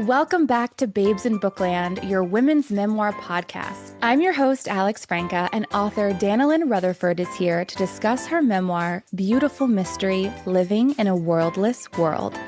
Welcome back to Babes in Bookland, your women's memoir podcast. I'm your host, Alex Franca, and author Danilyn Rutherford is here to discuss her memoir, Beautiful Mystery: Living in a Worldless World.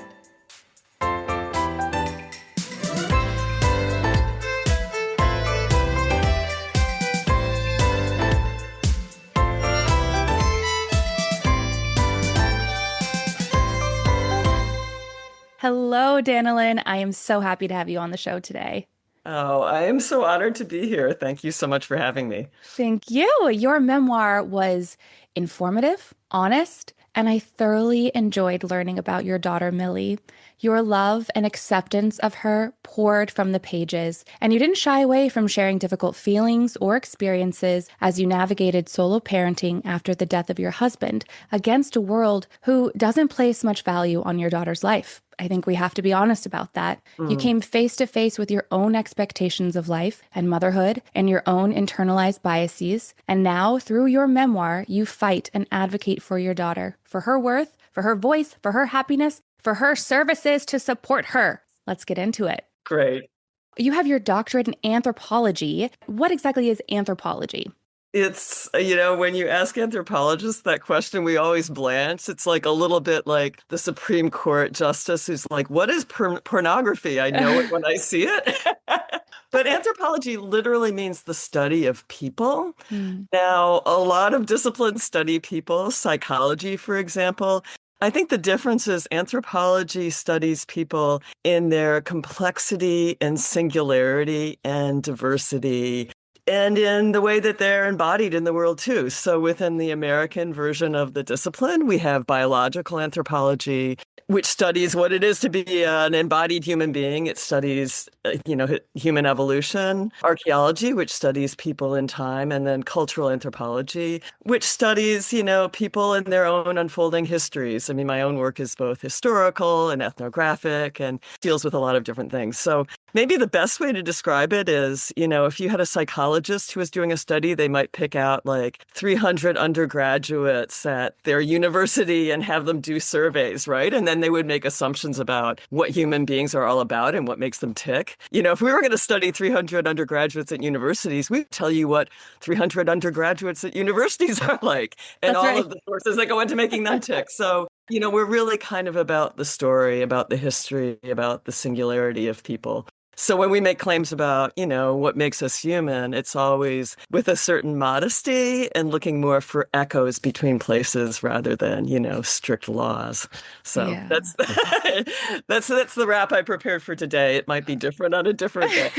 Hello, Danilyn. I am so happy to have you on the show today. Oh, I am so honored to be here. Thank you so much for having me. Thank you. Your memoir was informative, honest, and I thoroughly enjoyed learning about your daughter, Millie. Your love and acceptance of her poured from the pages, and you didn't shy away from sharing difficult feelings or experiences as you navigated solo parenting after the death of your husband against a world who doesn't place much value on your daughter's life. I think we have to be honest about that. You came face to face with your own expectations of life and motherhood and your own internalized biases. And now, through your memoir, you fight and advocate for your daughter, for her worth, for her voice, for her happiness, for her services to support her. Let's get into it. Great. You have your doctorate in anthropology. What exactly is anthropology? It's, when you ask anthropologists that question, we always blanch. It's like a little bit like the Supreme Court justice who's like, what is pornography? I know it when I see it. But anthropology literally means the study of people. Now, a lot of disciplines study people, psychology, for example. I think the difference is anthropology studies people in their complexity and singularity and diversity, and in the way that they're embodied in the world, too. So within the American version of the discipline, we have biological anthropology, which studies what it is to be an embodied human being. It studies, human evolution. Archaeology, which studies people in time. And then cultural anthropology, which studies, people in their own unfolding histories. I mean, my own work is both historical and ethnographic and deals with a lot of different things. So maybe the best way to describe it is, if you had a psychologist who was doing a study, they might pick out like 300 undergraduates at their university and have them do surveys, right? And then they would make assumptions about what human beings are all about and what makes them tick. If we were going to study 300 undergraduates at universities, we'd tell you what 300 undergraduates at universities are like and That's all right. of the sources that go into making them tick. So we're really kind of about the story, about the history, about the singularity of people. So when we make claims about, what makes us human, it's always with a certain modesty and looking more for echoes between places rather than, strict laws. So Yeah. that's that's the wrap I prepared for today. It might be different on a different day,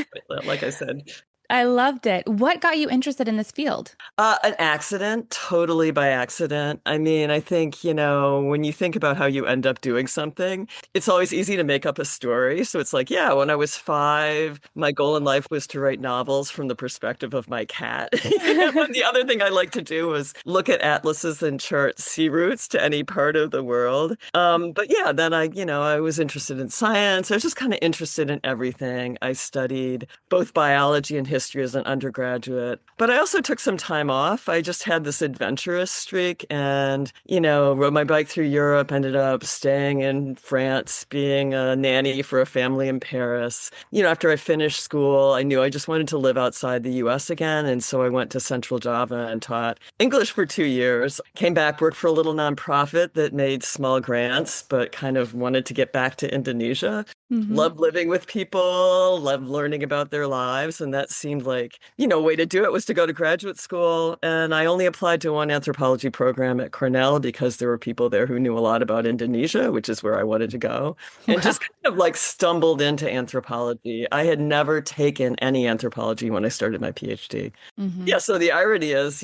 like I said. I loved it. What got you interested in this field? An accident, totally by accident. I mean, I think, when you think about how you end up doing something, it's always easy to make up a story. So it's like, yeah, when I was 5, my goal in life was to write novels from the perspective of my cat. And the other thing I like to do was look at atlases and chart sea routes to any part of the world. But yeah, then I was interested in science. I was just kind of interested in everything. I studied both biology and history as an undergraduate, but I also took some time off. I just had this adventurous streak and, rode my bike through Europe, ended up staying in France, being a nanny for a family in Paris. After I finished school, I knew I just wanted to live outside the US again. And so I went to Central Java and taught English for 2 years. Came back, worked for a little nonprofit that made small grants, but kind of wanted to get back to Indonesia. Loved living with people, loved learning about their lives. And that seemed like, a way to do it was to go to graduate school. And I only applied to one anthropology program at Cornell because there were people there who knew a lot about Indonesia, which is where I wanted to go. And Wow. just kind of like stumbled into anthropology. I had never taken any anthropology when I started my PhD. hmm Yeah, so the irony is,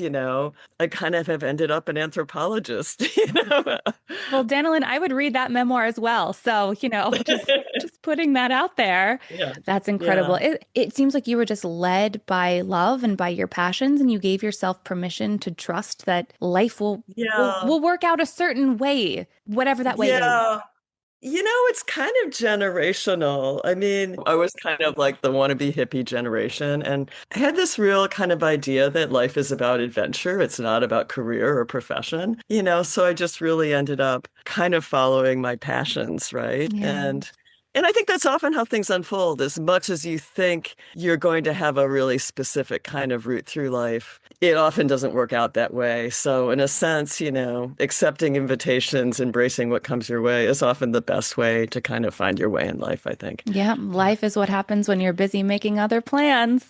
I kind of have ended up an anthropologist, Well, Danilyn, I would read that memoir as well. So, just putting that out there. Yeah. That's incredible. Yeah. It seems like you were just led by love and by your passions, and you gave yourself permission to trust that life will will, Yeah. will work out a certain way, whatever that way is. Yeah. It's kind of generational. I mean, I was kind of like the wannabe hippie generation, and I had this real kind of idea that life is about adventure. It's not about career or profession, so I just really ended up kind of following my passions, right? Yeah. And And I think that's often how things unfold. As much as you think you're going to have a really specific kind of route through life, it often doesn't work out that way. So, in a sense, accepting invitations, embracing what comes your way is often the best way to kind of find your way in life, I think. Yeah, life is what happens when you're busy making other plans.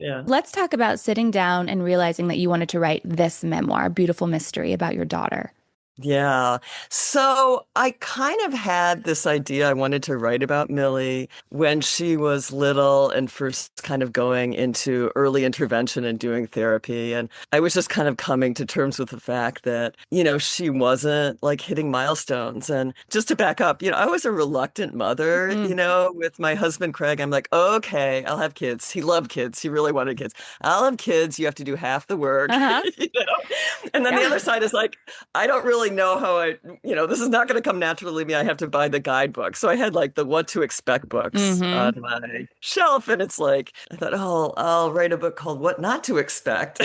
Yeah. Let's talk about sitting down and realizing that you wanted to write this memoir, Beautiful Mystery, about your daughter. Yeah. So I kind of had this idea I wanted to write about Millie when she was little and first kind of going into early intervention and doing therapy. And I was just kind of coming to terms with the fact that, she wasn't like hitting milestones. And just to back up, I was a reluctant mother, Mm. with my husband, Craig. I'm like, okay, I'll have kids. He loved kids. He really wanted kids. I'll have kids. You have to do half the work, Uh-huh. And then the Yeah. other side is like, I don't really know how this is not going to come naturally to me. I have to buy the guidebook. So I had like the what to expect books Hmm. on my shelf. And it's like, I thought, oh, I'll write a book called What Not to Expect,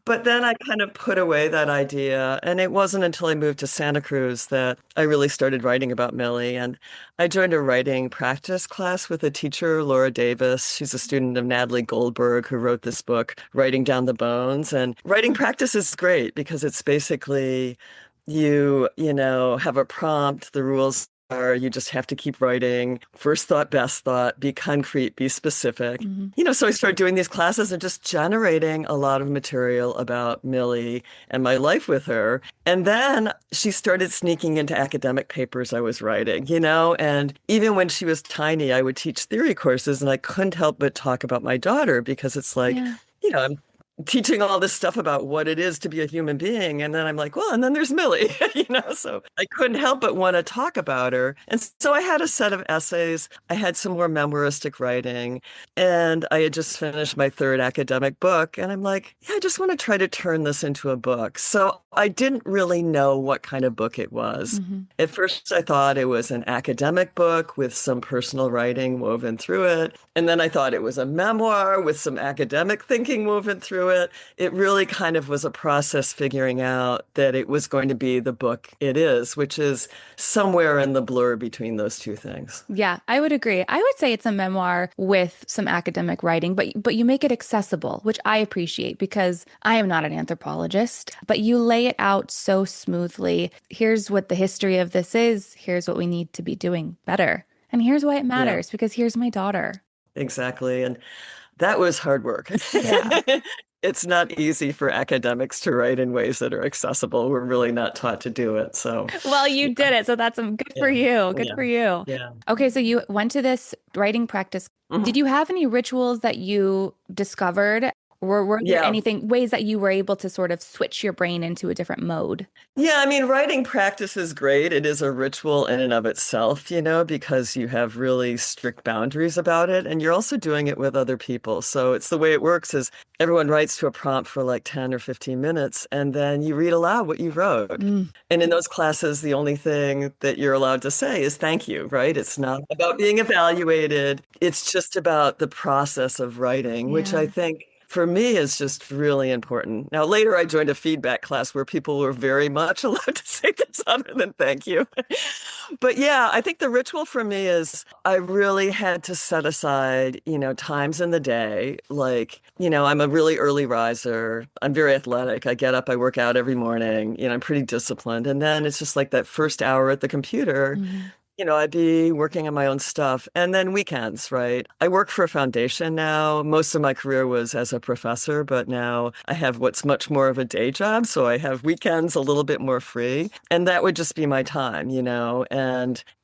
But then I kind of put away that idea. And it wasn't until I moved to Santa Cruz that I really started writing about Millie. And I joined a writing practice class with a teacher, Laura Davis. She's a student of Natalie Goldberg, who wrote this book, Writing Down the Bones. And writing practice is great because it's basically you have a prompt. The rules are you just have to keep writing. First thought, best thought, be concrete, be specific. Hmm. So I started doing these classes and just generating a lot of material about Millie and my life with her. And then she started sneaking into academic papers I was writing, and even when she was tiny, I would teach theory courses and I couldn't help but talk about my daughter because it's like, Yeah. I'm teaching all this stuff about what it is to be a human being. And then I'm like, well, and then there's Millie, so I couldn't help but want to talk about her. And so I had a set of essays. I had some more memoiristic writing, and I had just finished my third academic book. And I'm like, yeah, I just want to try to turn this into a book. So I didn't really know what kind of book it was. Hmm. At first, I thought it was an academic book with some personal writing woven through it. And then I thought it was a memoir with some academic thinking woven through it. It really kind of was a process figuring out that it was going to be the book it is, which is somewhere in the blur between those two things. Yeah, I would agree. I would say it's a memoir with some academic writing, but you make it accessible, which I appreciate because I am not an anthropologist, but you lay it out so smoothly. Here's what the history of this is. Here's what we need to be doing better. And here's why it Yeah, matters, because here's my daughter. exactly. And that was hard work. Yeah. It's not easy for academics to write in ways that are accessible. We're really not taught to do it. So, Well, you did it. So that's good for yeah, you. Good yeah, for you. yeah. Okay, so you went to this writing practice. Did Mhm. you have any rituals that you discovered? Were there Yeah. anything, ways that you were able to sort of switch your brain into a different mode? Yeah, I mean, writing practice is great. It is a ritual in and of itself, because you have really strict boundaries about it, and you're also doing it with other people. So it's the way it works is everyone writes to a prompt for like 10 or 15 minutes, and then you read aloud what you wrote. Mm, And in those classes, the only thing that you're allowed to say is thank you, right? It's not about being evaluated. It's just about the process of writing, which I yeah. think for me is just really important. Now, later I joined a feedback class where people were very much allowed to say this other than thank you. But yeah, I think the ritual for me is I really had to set aside, times in the day. Like, I'm a really early riser. I'm very athletic. I get up, I work out every morning. I'm pretty disciplined. And then it's just like that first hour at the computer. Hmm. I'd be working on my own stuff. And then weekends, right? I work for a foundation now. Most of my career was as a professor, but now I have what's much more of a day job. So I have weekends a little bit more free. And that would just be my time,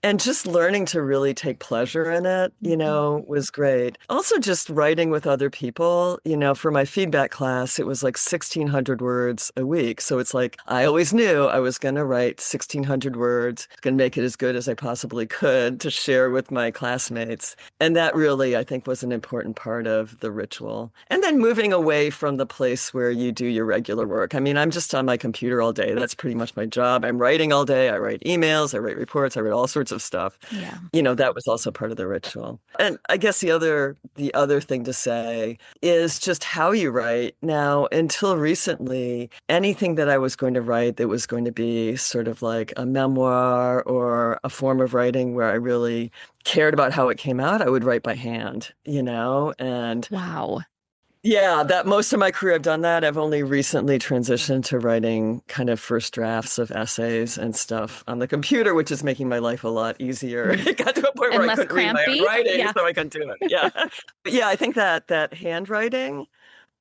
and just learning to really take pleasure in it, Hmm. was great. Also just writing with other people, for my feedback class, it was like 1,600 words a week. So it's like I always knew I was going to write 1,600 words, going to make it as good as I possibly could to share with my classmates. And that really, I think, was an important part of the ritual. And then moving away from the place where you do your regular work. I mean, I'm just on my computer all day. That's pretty much my job. I'm writing all day. I write emails, I write reports, I write all sorts of stuff. Yeah. That was also part of the ritual. And I guess the other thing to say is just how you write. Now, until recently, anything that I was going to write that was going to be sort of like a memoir or a form of of writing where I really cared about how it came out, I would write by hand, and Wow. yeah, that most of my career I've done that. I've only recently transitioned to writing kind of first drafts of essays and stuff on the computer, which is making my life a lot easier. Mm. It got to a point where And I less couldn't read my own crampy. writing, Yeah. so I couldn't do it. Yeah. But yeah, I think that handwriting,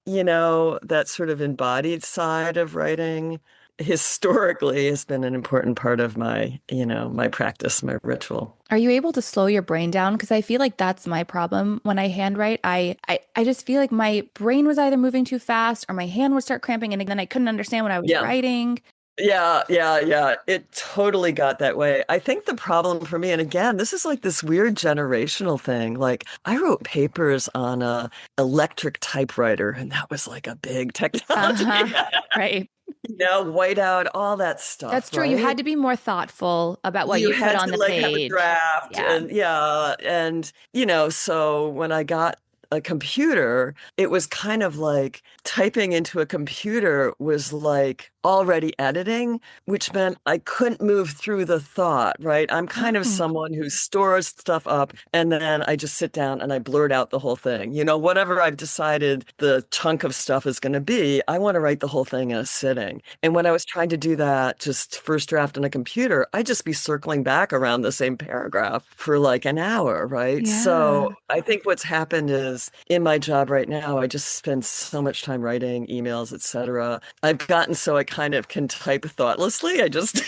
that sort of embodied side of writing historically has been an important part of my practice, my ritual. Are you able to slow your brain down? Because I feel like that's my problem when I handwrite. I just feel like my brain was either moving too fast or my hand would start cramping and then I couldn't understand what I was Yeah. writing. Yeah, yeah, yeah. It totally got that way. I think the problem for me, and again, this is like this weird generational thing. Like I wrote papers on a electric typewriter, and that was like a big Uh-huh. technology. Right. White out, all that That's stuff, true. You had right? to be more thoughtful about what You you put had on to the like have a page. draft Yeah. and yeah, and so when I got a computer, it was kind of like typing into a computer was like already editing, which meant I couldn't move through the thought, right? I'm kind of Oh, someone who stores stuff up and then I just sit down and I blurt out the whole thing. Whatever I've decided the chunk of stuff is going to be, I want to write the whole thing in a sitting. And when I was trying to do that, just first draft on a computer, I'd just be circling back around the same paragraph for like an hour, right? So yeah. I think what's happened is in my job right now, I just spend so much time writing emails, etc. I've gotten so I kind of can type thoughtlessly. I just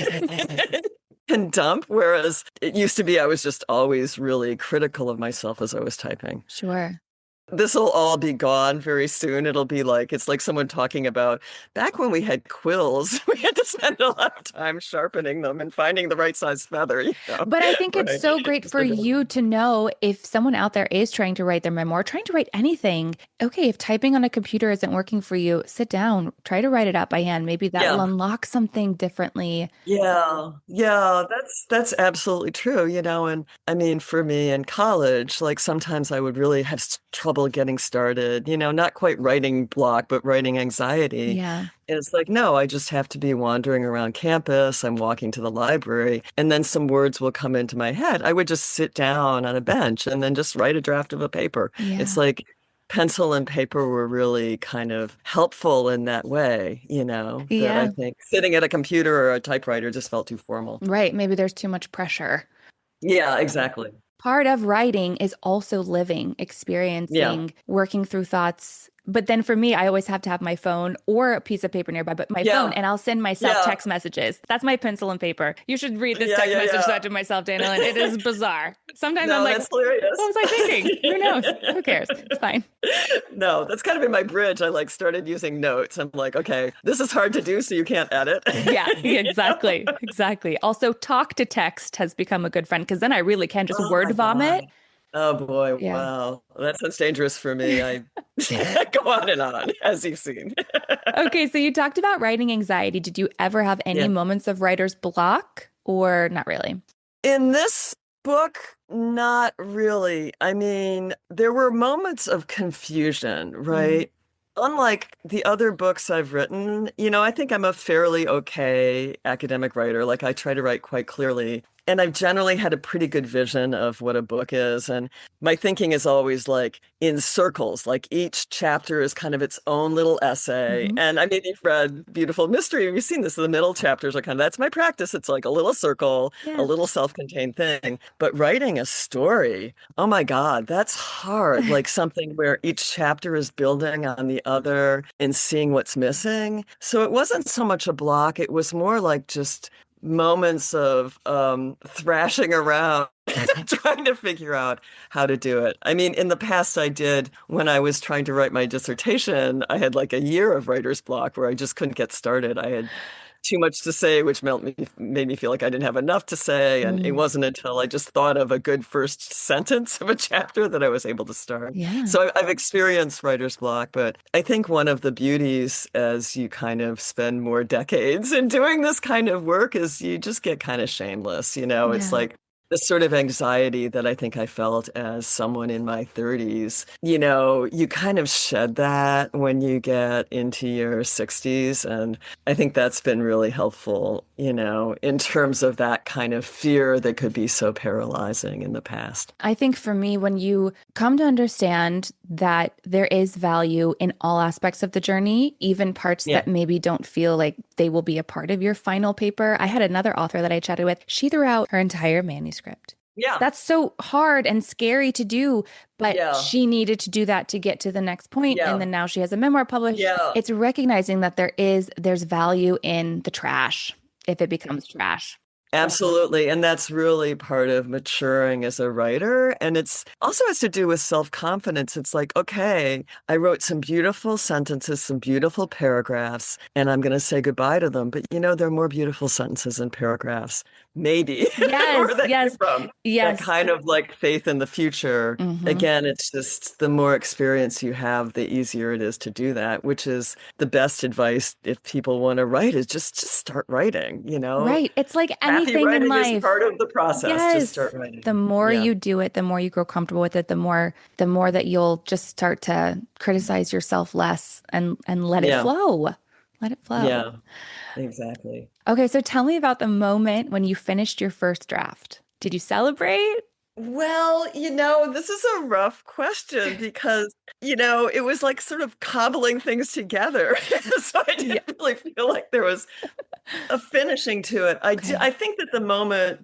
can dump, whereas it used to be I was just always really critical of myself as I was typing. Sure. This will all be gone very soon. It'll be like, it's like someone talking about back when we had quills, we had to spend a lot of time sharpening them and finding the right size feather, But I think it's right? so great It's for like, you to know if someone out there is trying to write their memoir, trying to write anything. Okay, if typing on a computer isn't working for you, sit down, try to write it out by hand. Maybe that will yeah. unlock something differently. Yeah, yeah, that's absolutely true, and I mean for me in college, like sometimes I would really have trouble getting started, not quite writing block, but writing anxiety. Yeah. And it's like, no, I just have to be wandering around campus, I'm walking to the library, and then some words will come into my head. I would just sit down on a bench and then just write a draft of a paper. It's Yeah. like pencil and paper were really kind of helpful in that way, that I Yeah. think sitting at a computer or a typewriter just felt too formal. Right. Maybe there's too much pressure. Yeah, exactly. Part of writing is also living, Yeah. experiencing, working through thoughts. But then for me, I always have to have my phone or a piece of paper nearby, but my phone, Yeah. and I'll send myself Yeah. text messages. That's my pencil and paper. You should read this Yeah, text yeah, message that I yeah. did myself, Danilyn. It is bizarre. Sometimes I'm No, like, that's hilarious. what was I thinking? Who knows? Who cares? It's fine. No, that's kind of been my bridge. I like started using notes. I'm like, okay, this is hard to do, so you can't edit. Yeah, exactly. Exactly. Also, talk to text has become a good friend because then I really can just Oh word my vomit. God. Oh boy, Yeah. wow. That sounds dangerous for me. I go on, as you've seen. Okay, so you talked about writing anxiety. Did you ever have any Yeah. moments of writer's block or not really? In this book, not really. I mean, there were moments of confusion, Mm, right? Unlike the other books I've written, I think I'm a fairly okay academic writer. Like I try to write quite clearly. And I've generally had a pretty good vision of what a book is. And my thinking is always like in circles, like each chapter is kind of its own little essay. hmm. And I mean, you've read Beautiful Mystery, and you've seen this. The middle chapters are kind of, that's my practice. It's like a little circle, a Yeah. little self-contained thing. But writing a story, oh my God, that's hard. Like something where each chapter is building on the other and seeing what's missing. So it wasn't so much a block. It was more like just moments of thrashing around trying to figure out how to do it. I mean, in the past, I did when I was trying to write my dissertation, I had like a year of writer's block where I just couldn't get started. I had too much to say, which made me feel like I didn't have enough to say. And it Mm, wasn't until I just thought of a good first sentence of a chapter that I was able to start. yeah. So I've experienced writer's block, but I think one of the beauties as you kind of spend more decades in doing this kind of work is you just get kind of shameless. It's Yeah. like the sort of anxiety that I think I felt as someone in my 30s. You kind of shed that when you get into your 60s. And I think that's been really helpful, in terms of that kind of fear that could be so paralyzing in the past. I think for me, when you come to understand that there is value in all aspects of the journey, even parts Yeah. that maybe don't feel like they will be a part of your final paper. I had another author that I chatted with. She threw out her entire manuscript. Yeah. That's so hard and scary to do, but Yeah. she needed to do that to get to the next point. And Yeah. then now she has a memoir published. Yeah. It's recognizing that there's value in the trash if it becomes trash. Absolutely. And that's really part of maturing as a writer. And it's also has to do with self-confidence. It's like, okay, I wrote some beautiful sentences, some beautiful paragraphs, and I'm going to say goodbye to them. But there are more beautiful sentences and paragraphs, maybe, where Yes, that came yes, from. That yes. kind of like faith in the future. Hmm. Again, it's just the more experience you have, the easier it is to do that, which is the best advice if people want to write is just start writing. Right. It's like Happy anything in writing is life. part of the process. Just start Yes. The writing. more Yeah. you do it, the more you grow comfortable with it, the more that you'll just start to criticize yourself less and let it Yeah. flow. Let it flow. Yeah. Exactly. Okay, so tell me about the moment when you finished your first draft. Did you celebrate? Well, this is a rough question because, it was like sort of cobbling things together. So I Yeah. didn't really feel like there was a finishing to it. Okay. I think that the moment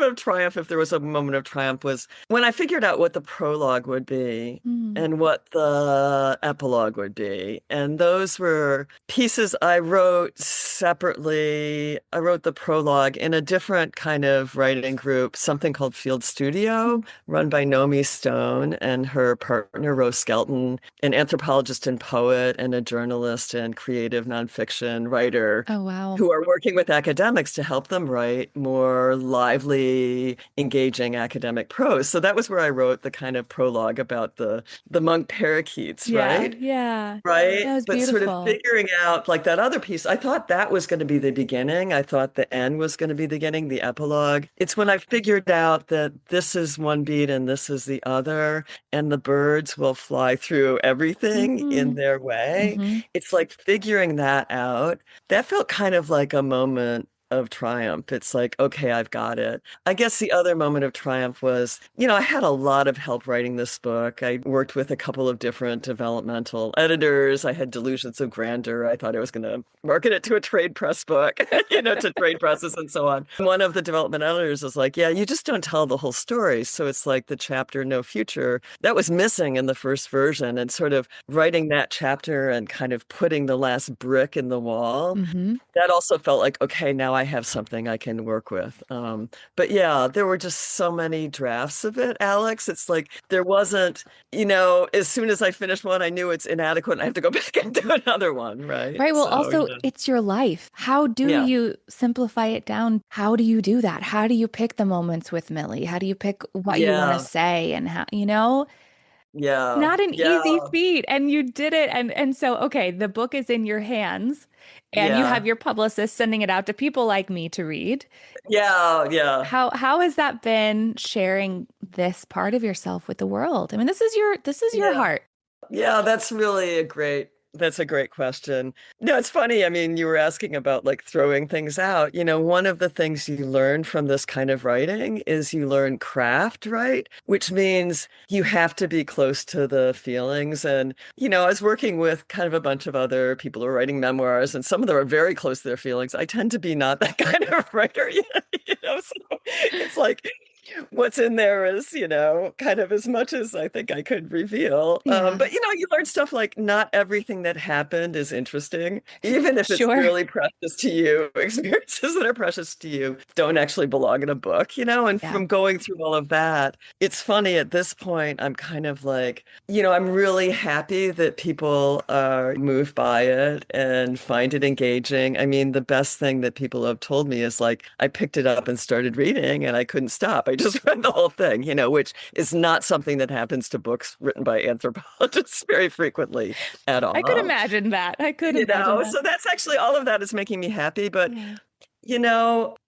of triumph, if there was a moment of triumph, was when I figured out what the prologue would be Mm. and what the epilogue would be. And those were pieces I wrote separately. I wrote the prologue in a different kind of writing group, something called Field Studio, run by Nomi Stone and her partner, Rose Skelton, an anthropologist and poet and a journalist and creative nonfiction writer Oh, wow. who are working with academics to help them write more lively, engaging academic prose. So that was where I wrote the kind of prologue about the monk parakeets, Yeah, right? yeah. Right. That was But sort of beautiful. figuring out like that other piece, I thought that was going to be the beginning. I thought the end was going to be the beginning, the epilogue. It's when I figured out that this is one beat and this is the other, and the birds will fly through everything in Hmm. their way. Hmm. It's like figuring that out. That felt kind of like a moment of triumph. It's like, okay, I've got it. I guess the other moment of triumph was, I had a lot of help writing this book. I worked with a couple of different developmental editors. I had delusions of grandeur. I thought I was going to market it to a trade press book, to trade presses and so on. One of the development editors was like, yeah, you just don't tell the whole story. So it's like the chapter, No Future, that was missing in the first version. And sort of writing that chapter and kind of putting the last brick in the wall, Hmm. that also felt like, okay, now I have something I can work with. But yeah, there were just so many drafts of it, Alex. It's like there wasn't, as soon as I finished one, I knew it's inadequate and I have to go back and do another one, right? Right. Well, So, also, it's your life. How do yeah, you simplify it down? How do you do that? How do you pick the moments with Millie? How do you pick what you want to yeah, say and it's yeah, not an yeah, easy feat and you did it. And so, okay, the book is in your hands and you have yeah, your publicist sending it out to people like me to read. yeah, yeah, How has that been sharing this part of yourself with the world? I mean, this is your yeah. heart. Yeah, that's a great question. No, it's funny. I mean, you were asking about like throwing things out. One of the things you learn from this kind of writing is you learn craft, right? Which means you have to be close to the feelings. And, I was working with kind of a bunch of other people who are writing memoirs, and some of them are very close to their feelings. I tend to be not that kind of writer, so it's like what's in there is, kind of as much as I think I could reveal. Yeah, But you learn stuff like not everything that happened is interesting, even if it's sure. really precious to you. Experiences that are precious to you don't actually belong in a book. And Yeah. from going through all of that, it's funny at this point, I'm kind of like, I'm really happy that people are moved by it and find it engaging. I mean, the best thing that people have told me is like, I picked it up and started reading and I couldn't stop. I just read the whole thing, which is not something that happens to books written by anthropologists very frequently at I could all. imagine that. I could imagine that. So that's actually all of that is making me happy. But Yeah.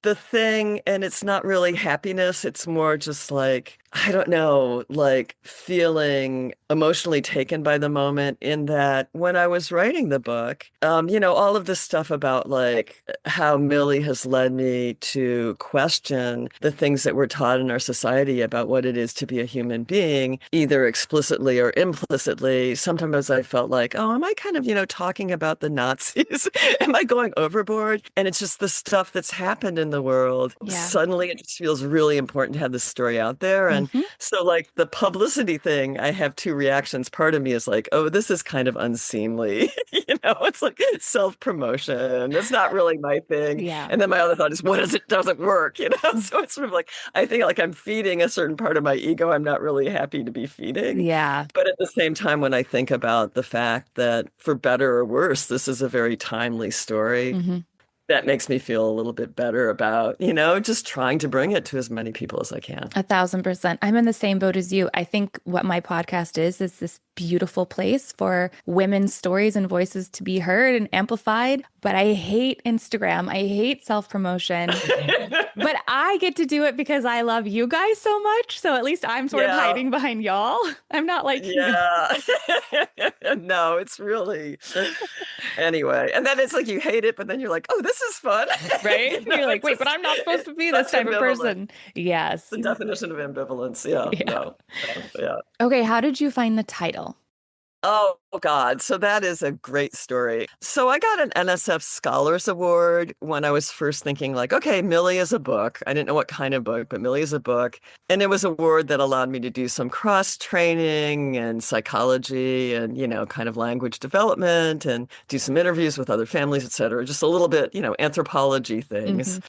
the thing, and it's not really happiness. It's more just like, I don't know, like feeling emotionally taken by the moment in that when I was writing the book, all of this stuff about like how Millie has led me to question the things that we're taught in our society about what it is to be a human being, either explicitly or implicitly. Sometimes I felt like, oh, am I kind of, talking about the Nazis? Am I going overboard? And it's just the stuff that's happened in the world. Yeah. Suddenly it just feels really important to have this story out there. And Hmm. so, like the publicity thing, I have two reactions. Part of me is like, oh, this is kind of unseemly. It's like self-promotion. That's not really my thing. Yeah. And then my other thought is, what if it doesn't work? So it's sort of like, I think like I'm feeding a certain part of my ego I'm not really happy to be feeding. Yeah. But at the same time, when I think about the fact that for better or worse, this is a very timely story, Hmm. that makes me feel a little bit better about, just trying to bring it to as many people as I can. 1,000%. I'm in the same boat as you. I think what my podcast is this beautiful place for women's stories and voices to be heard and amplified. But I hate Instagram. I hate self-promotion. But I get to do it because I love you guys so much. So at least I'm sort of Yeah. hiding behind y'all. I'm not like, Yeah. No, it's really anyway. And then it's like you hate it, but then you're like, oh, this is fun. right? You're like, wait, but I'm not supposed to be this That's type of ambivalent. person. Yes. The definition of ambivalence. Yeah. Yeah. No. Yeah. Okay, how did you find the title? Oh God. So that is a great story. So I got an NSF Scholars Award when I was first thinking like, okay, Millie is a book. I didn't know what kind of book, but Millie is a book. And it was an award that allowed me to do some cross training and psychology and, kind of language development and do some interviews with other families, et cetera. Just a little bit, anthropology Hmm. things.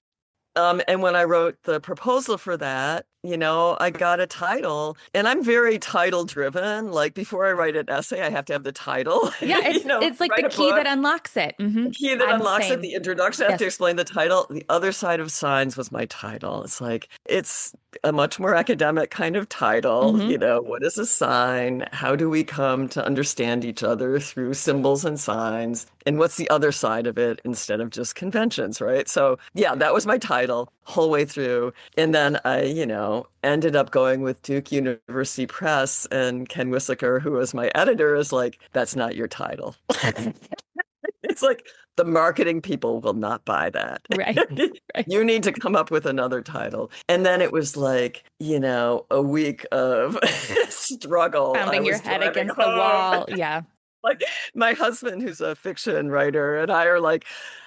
And when I wrote the proposal for that, I got a title and I'm very title driven. Like before I write an essay, I have to have the title. Yeah, it's like the Write a key that book, unlocks it. the key that I'm the unlocks it, same. the introduction. I have to Yes. explain the title. The other side of signs was my title. It's like, it's a much more academic kind of title. Hmm. What is a sign? How do we come to understand each other through symbols and signs? And what's the other side of it instead of just conventions, right? So, yeah, that was my title whole way through. And then I, ended up going with Duke University Press, and Ken Wissaker, who was my editor, is like, that's not your title. It's like the marketing people will not buy that. Right. Right. You need to come up with another title. And then it was like, a week of struggle. I Pounding your was head driving against the home. wall. Yeah. Like my husband, who's a fiction writer, and I are like,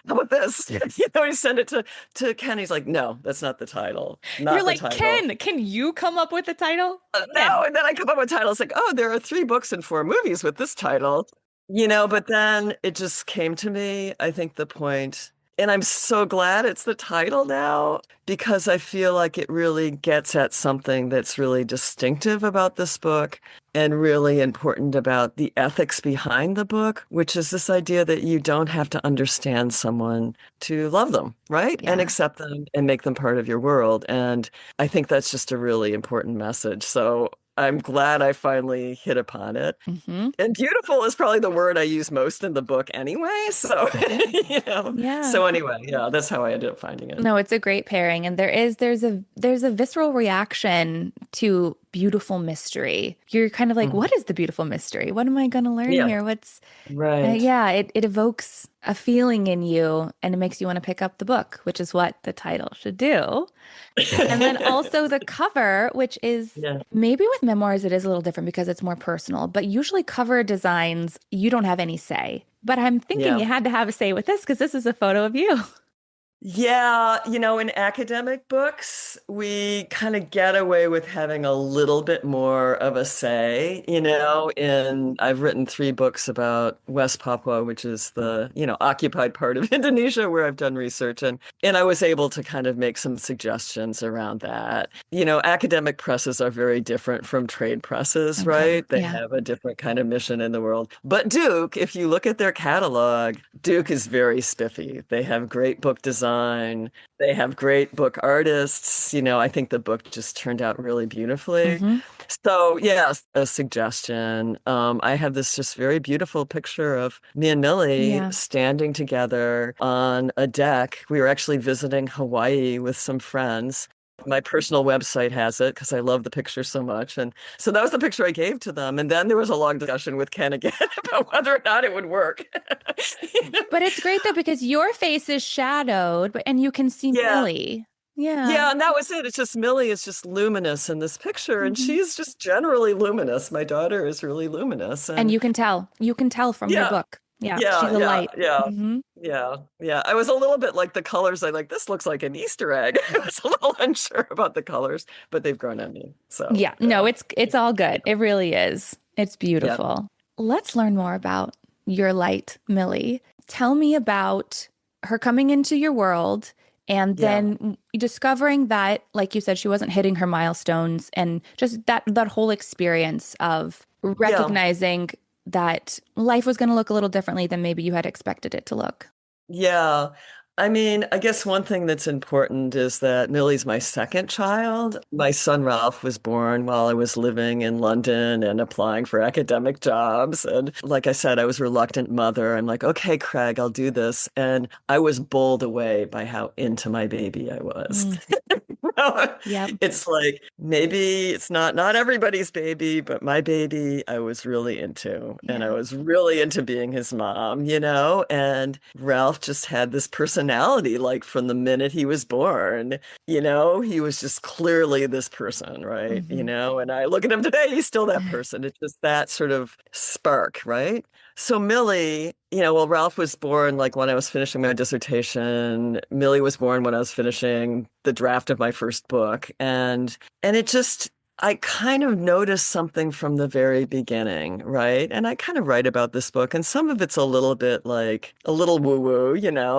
how about this? He sent it to Ken. He's like, no, that's not the title. You're Not the like, title. Ken, can you come up with a title? No. Ken. And then I come up with titles like, oh, there are 3 books and 4 movies with this title. But then it just came to me, I think the point, and I'm so glad it's the title now because I feel like it really gets at something that's really distinctive about this book and really important about the ethics behind the book, which is this idea that you don't have to understand someone to love them, right? And Yeah. accept them and make them part of your world. And I think that's just a really important message. So I'm glad I finally hit upon it. Hmm. And beautiful is probably the word I use most in the book anyway. So, Yeah. so anyway, yeah, that's how I ended up finding it. No, it's a great pairing. And there's a visceral reaction to beautiful mystery. You're kind of like, Mhm. what is the beautiful mystery? What am I going to learn Yeah, here? What's right. yeah, it evokes a feeling in you and it makes you want to pick up the book, which is what the title should do. And then also the cover, which is Yeah, maybe with memoirs, it is a little different because it's more personal, but usually cover designs, you don't have any say. But I'm thinking yeah. you had to have a say with this because this is a photo of you. Yeah, in academic books, we kind of get away with having a little bit more of a say, I've written 3 books about West Papua, which is the, occupied part of Indonesia where I've done research and I was able to kind of make some suggestions around that. Academic presses are very different from trade presses, Okay. right? They Yeah. have a different kind of mission in the world. But Duke, if you look at their catalog, Duke is very spiffy. They have great book design. design. They have great book artists. I think the book just turned out really beautifully. Hmm. So, yeah, a suggestion. I have this just very beautiful picture of me and Millie Yeah. standing together on a deck. We were actually visiting Hawaii with some friends. My personal website has it because I love the picture so much. And so that was the picture I gave to them. And then there was a long discussion with Ken again about whether or not it would work. You know? But it's great though because your face is shadowed, and you can see Yeah. Millie. Yeah. Yeah, and that was it. It's just Millie is just luminous in this picture, and Hmm. she's just generally luminous. My daughter is really luminous. And And you can tell from your yeah, book. Yeah, she's yeah, a yeah, light. yeah. Hmm. Yeah, yeah. I was a little bit like the colors. I like this looks like an Easter egg. I was a little unsure about the colors, but they've grown on me. So, Yeah, no, it's all good. It really is. It's yeah, beautiful. Let's learn more about your light, Millie. Tell me about her coming into your world and yeah, then discovering that, like you said, she wasn't hitting her milestones and just that whole experience of yeah. recognizing that life was going to look a little differently than maybe you had expected it to look. Yeah. I mean, I guess one thing that's important is that Millie's my second child. My son Ralph was born while I was living in London and applying for academic jobs. And like I said, I was a reluctant mother. I'm like, okay, Craig, I'll do this. And I was bowled away by how into my baby I was. Mm, yep. It's like maybe it's not everybody's baby, but my baby I was really into. And I Yeah. was really into being his mom. And Ralph just had this personality like from the minute he was born. He was just clearly this person, right? Hmm. And I look at him today, he's still that person. It's just that sort of spark, right? So Millie, well, Ralph was born like when I was finishing my dissertation. Millie was born when I was finishing the draft of my first book. And it just I kind of noticed something from the very beginning, right? And I kind of write about this book, and some of it's a little bit like a little woo-woo.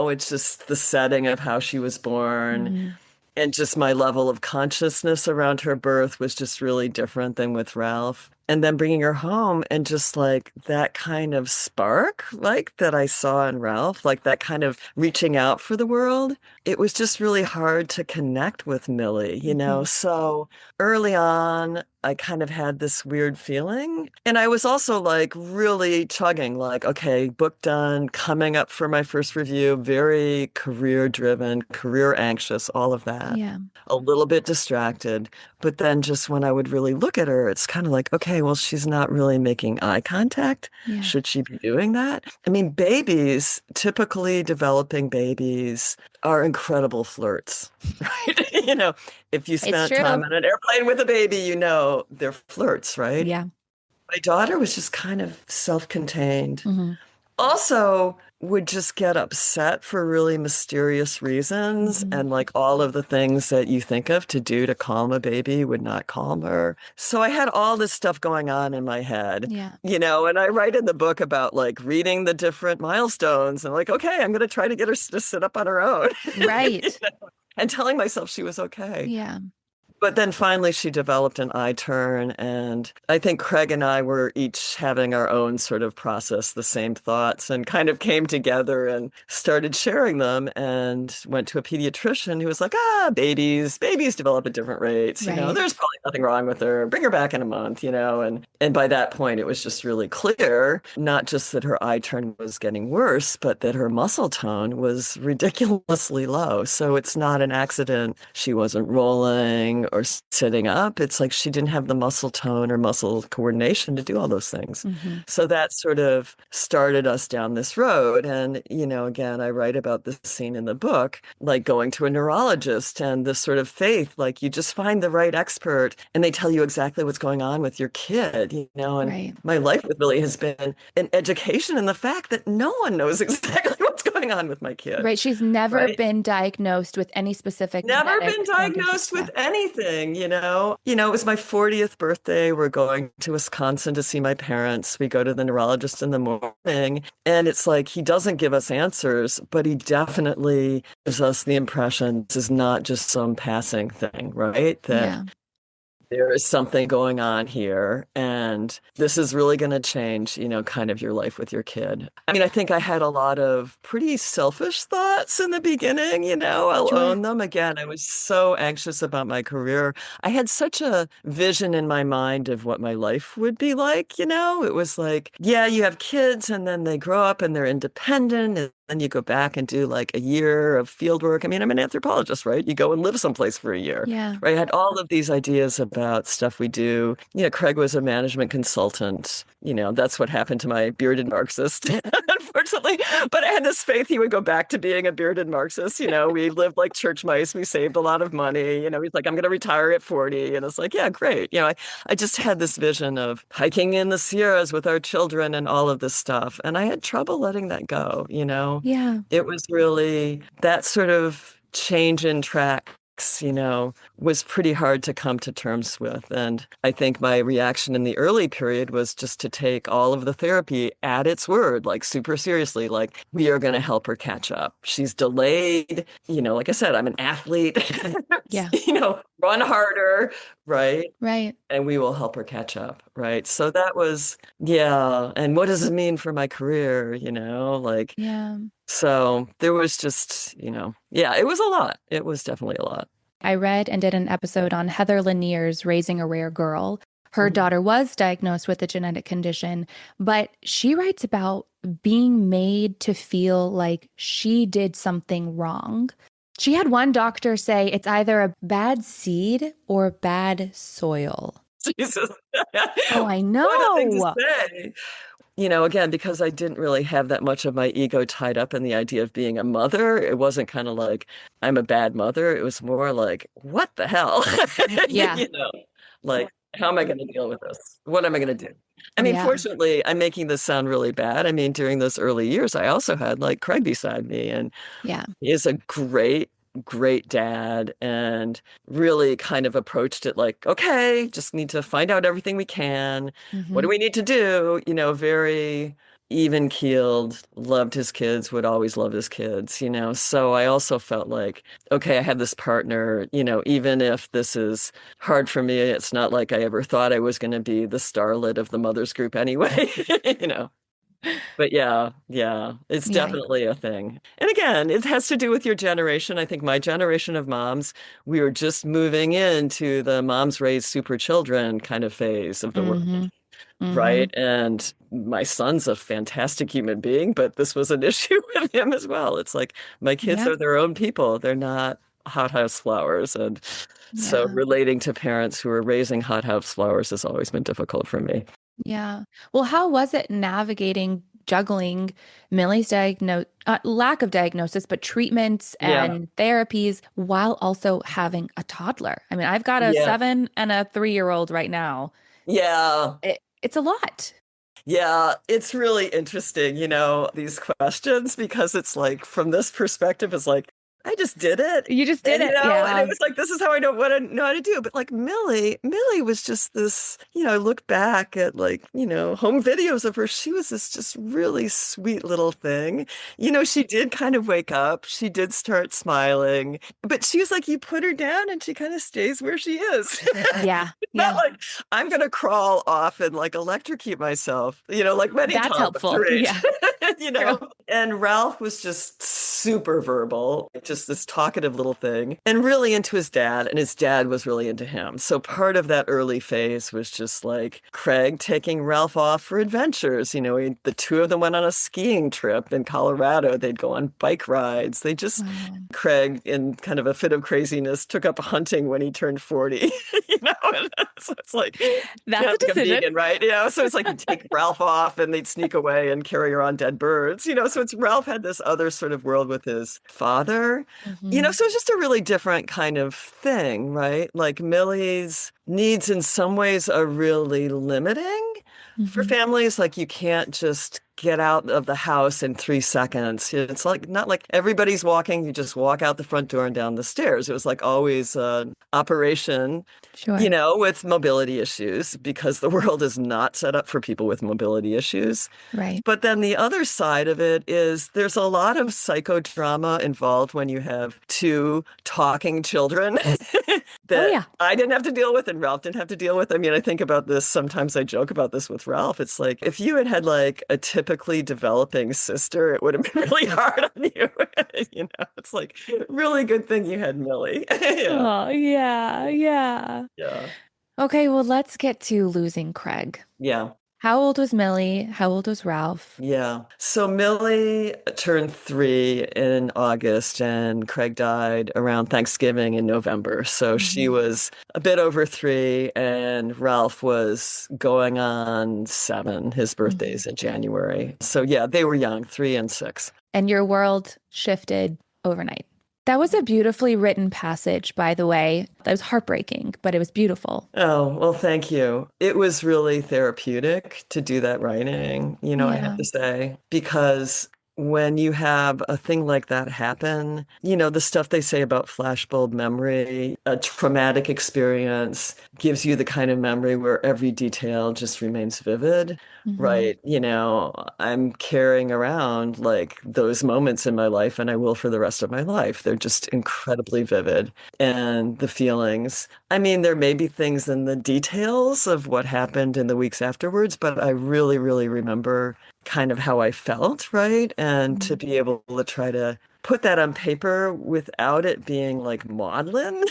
It's just the setting of how she was born. Hmm. And just my level of consciousness around her birth was just really different than with Ralph. And then bringing her home and just like that kind of spark, like that I saw in Ralph, like that kind of reaching out for the world, it was just really hard to connect with Millie. Hmm. So early on, I kind of had this weird feeling. And I was also like really chugging, like, okay, book done, coming up for my first review, very career driven, career anxious, all of that. Yeah. A little bit distracted. But then just when I would really look at her, it's kind of like, okay, well, she's not really making eye contact. Yeah. Should she be doing that? I mean, babies, typically developing babies, are incredible flirts, right? If you It's spent true. time on an airplane with a baby, they're flirts, right? Yeah. My daughter was just kind of self-contained. Hmm. Also, would just get upset for really mysterious reasons. Hmm. And like all of the things that you think of to do to calm a baby would not calm her. So I had all this stuff going on in my head, Yeah. and I write in the book about like reading the different milestones and like, okay, I'm going to try to get her to sit up on her own, you Right. know, and telling myself she was okay. Yeah. But then finally, she developed an eye turn. And I think Craig and I were each having our own sort of process, the same thoughts, and kind of came together and started sharing them and went to a pediatrician who was like, babies develop at different rates. Right. There's probably nothing wrong with her. Bring her back in a month. And by that point, it was just really clear, not just that her eye turn was getting worse, but that her muscle tone was ridiculously low. So it's not an accident. She wasn't rolling or sitting up. It's like she didn't have the muscle tone or muscle coordination to do all those things. Hmm. So that sort of started us down this road. And, again, I write about this scene in the book, like going to a neurologist and this sort of faith, like you just find the right expert and they tell you exactly what's going on with your kid. And Right. my life with Millie has been an education in the fact that no one knows exactly what's going on with my kid, Right. She's never right? been diagnosed with any specific Never been genetic condition. diagnosed Yeah. with anything. It was my 40th birthday. We're going to Wisconsin to see my parents. We go to the neurologist in the morning, and it's like he doesn't give us answers, but he definitely gives us the impression this is not just some passing thing, right? That Yeah. there is something going on here, and this is really going to change, kind of your life with your kid. I mean, I think I had a lot of pretty selfish thoughts in the beginning, I'll Sure. own them. Again, I was so anxious about my career. I had such a vision in my mind of what my life would be like, It was like, yeah, you have kids and then they grow up and they're independent and then you go back and do like a year of field work. I mean, I'm an anthropologist, right? You go and live someplace for a year. Yeah. Right. I had all of these ideas about stuff we do. Craig was a management consultant. That's what happened to my bearded Marxist, unfortunately. But I had this faith he would go back to being a bearded Marxist. We lived like church mice. We saved a lot of money. He's like, I'm going to retire at 40. And it's like, yeah, great. I just had this vision of hiking in the Sierras with our children and all of this stuff. And I had trouble letting that go. Yeah. It was really that sort of change in tracks, was pretty hard to come to terms with. And I think my reaction in the early period was just to take all of the therapy at its word, like super seriously, like we are going to help her catch up. She's delayed, like I said, I'm an athlete, Yeah. run harder, right? Right. And we will help her catch up, right? So that was, yeah. And what does it mean for my career, like, Yeah. so there was just, yeah, it was a lot. It was definitely a lot. I read and did an episode on Heather Lanier's Raising a Rare Girl. Her Mhm. daughter was diagnosed with a genetic condition, but she writes about being made to feel like she did something wrong. She had one doctor say it's either a bad seed or bad soil. Jesus. Oh, I What a thing to know. say. Again, because I didn't really have that much of my ego tied up in the idea of being a mother, it wasn't kind of like, I'm a bad mother. It was more like, what the hell? Yeah. Like, how am I going to deal with this? What am I going to do? I mean, Yeah. fortunately, I'm making this sound really bad. I mean, during those early years, I also had like Craig beside me, and Yeah. he is a great dad and really kind of approached it like, okay, just need to find out everything we can. What Hmm. do we need to do? Very even keeled, loved his kids, would always love his kids. So I also felt like, okay, I have this partner, even if this is hard for me, it's not like I ever thought I was going to be the starlet of the mothers group anyway, you know. But yeah, it's Yeah. definitely a thing. And again, it has to do with your generation. I think my generation of moms, we were just moving into the moms raise super children kind of phase of the world, Hmm. Hmm. right? And my son's a fantastic human being, but this was an issue with him as well. It's like my kids Yeah. are their own people. They're not hothouse flowers. And so Yeah. relating to parents who are raising hothouse flowers has always been difficult for me. Yeah. Well, how was it navigating, juggling Millie's lack of diagnosis, but treatments Yeah. and therapies while also having a toddler? I mean, I've got a Yeah. 7 and a 3-year-old right now. Yeah. It's a lot. Yeah, it's really interesting, these questions because it's like from this perspective, it's like, I just did it. You just did And it. and it Yeah. was like, this is how I know how to do. But like Millie was just this, I look back at like, home videos of her. She was this just really sweet little thing. She did kind of wake up. She did start smiling, but she was like, you put her down and she kind of stays where she is. Yeah. Not Yeah. like I'm gonna crawl off and like electrocute myself, like many That's toddlers helpful. her age, Yeah. you True. know. And Ralph was just super verbal, just this talkative little thing, and really into his dad, and his dad was really into him. So part of that early phase was just like Craig taking Ralph off for adventures. The two of them went on a skiing trip in Colorado. They'd go on bike rides. They just Wow. Craig, in kind of a fit of craziness, took up hunting when he turned 40. So it's like, That's a like a decision. vegan, right? So it's like you take Ralph off and they'd sneak away and carry her on dead birds. So it's Ralph had this other sort of world with his father. Hmm. So it's just a really different kind of thing, right? Like Millie's needs in some ways are really limiting for Hmm. families. Like you can't just get out of the house in 3 seconds. It's like not like everybody's walking, you just walk out the front door and down the stairs. It was like always an operation, Sure. with mobility issues because the world is not set up for people with mobility issues. Right. But then the other side of it is there's a lot of psychodrama involved when you have two talking children Oh, that yeah. I didn't have to deal with and Ralph didn't have to deal with. I mean, I think about this, sometimes I joke about this with Ralph. It's like if you had had like a typically developing sister, it would have been really hard on you. It's like really good thing you had Millie. Yeah. Oh, yeah, yeah. Yeah. Okay, well, let's get to losing Craig. Yeah. How old was Millie? How old was Ralph? Yeah. So Millie turned 3 in August, and Craig died around Thanksgiving in November. So she Mhm. was a bit over 3, and Ralph was going on 7. His Mhm. birthday's in January. So yeah, they were young, 3 and 6. And your world shifted overnight. That was a beautifully written passage, by the way. That was heartbreaking, but it was beautiful. Oh, well, thank you. It was really therapeutic to do that writing, I have Yeah. to say, because when you have a thing like that happen, the stuff they say about flashbulb memory, a traumatic experience gives you the kind of memory where every detail just remains vivid. Hmm. Right. I'm carrying around like those moments in my life, and I will for the rest of my life. They're just incredibly vivid. And the feelings. I mean, there may be things in the details of what happened in the weeks afterwards, but I really, really remember kind of how I felt, right? And to be able to try to put that on paper without it being like maudlin,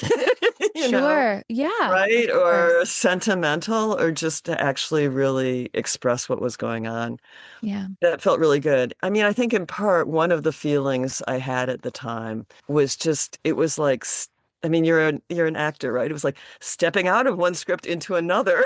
you know, Sure. Yeah, of right? Or course. sentimental, or just to actually really express what was going on. Yeah. That felt really good. I mean, I think in part, one of the feelings I had at the time was just, it was like, I mean, you're an actor, right? It was like stepping out of one script into another,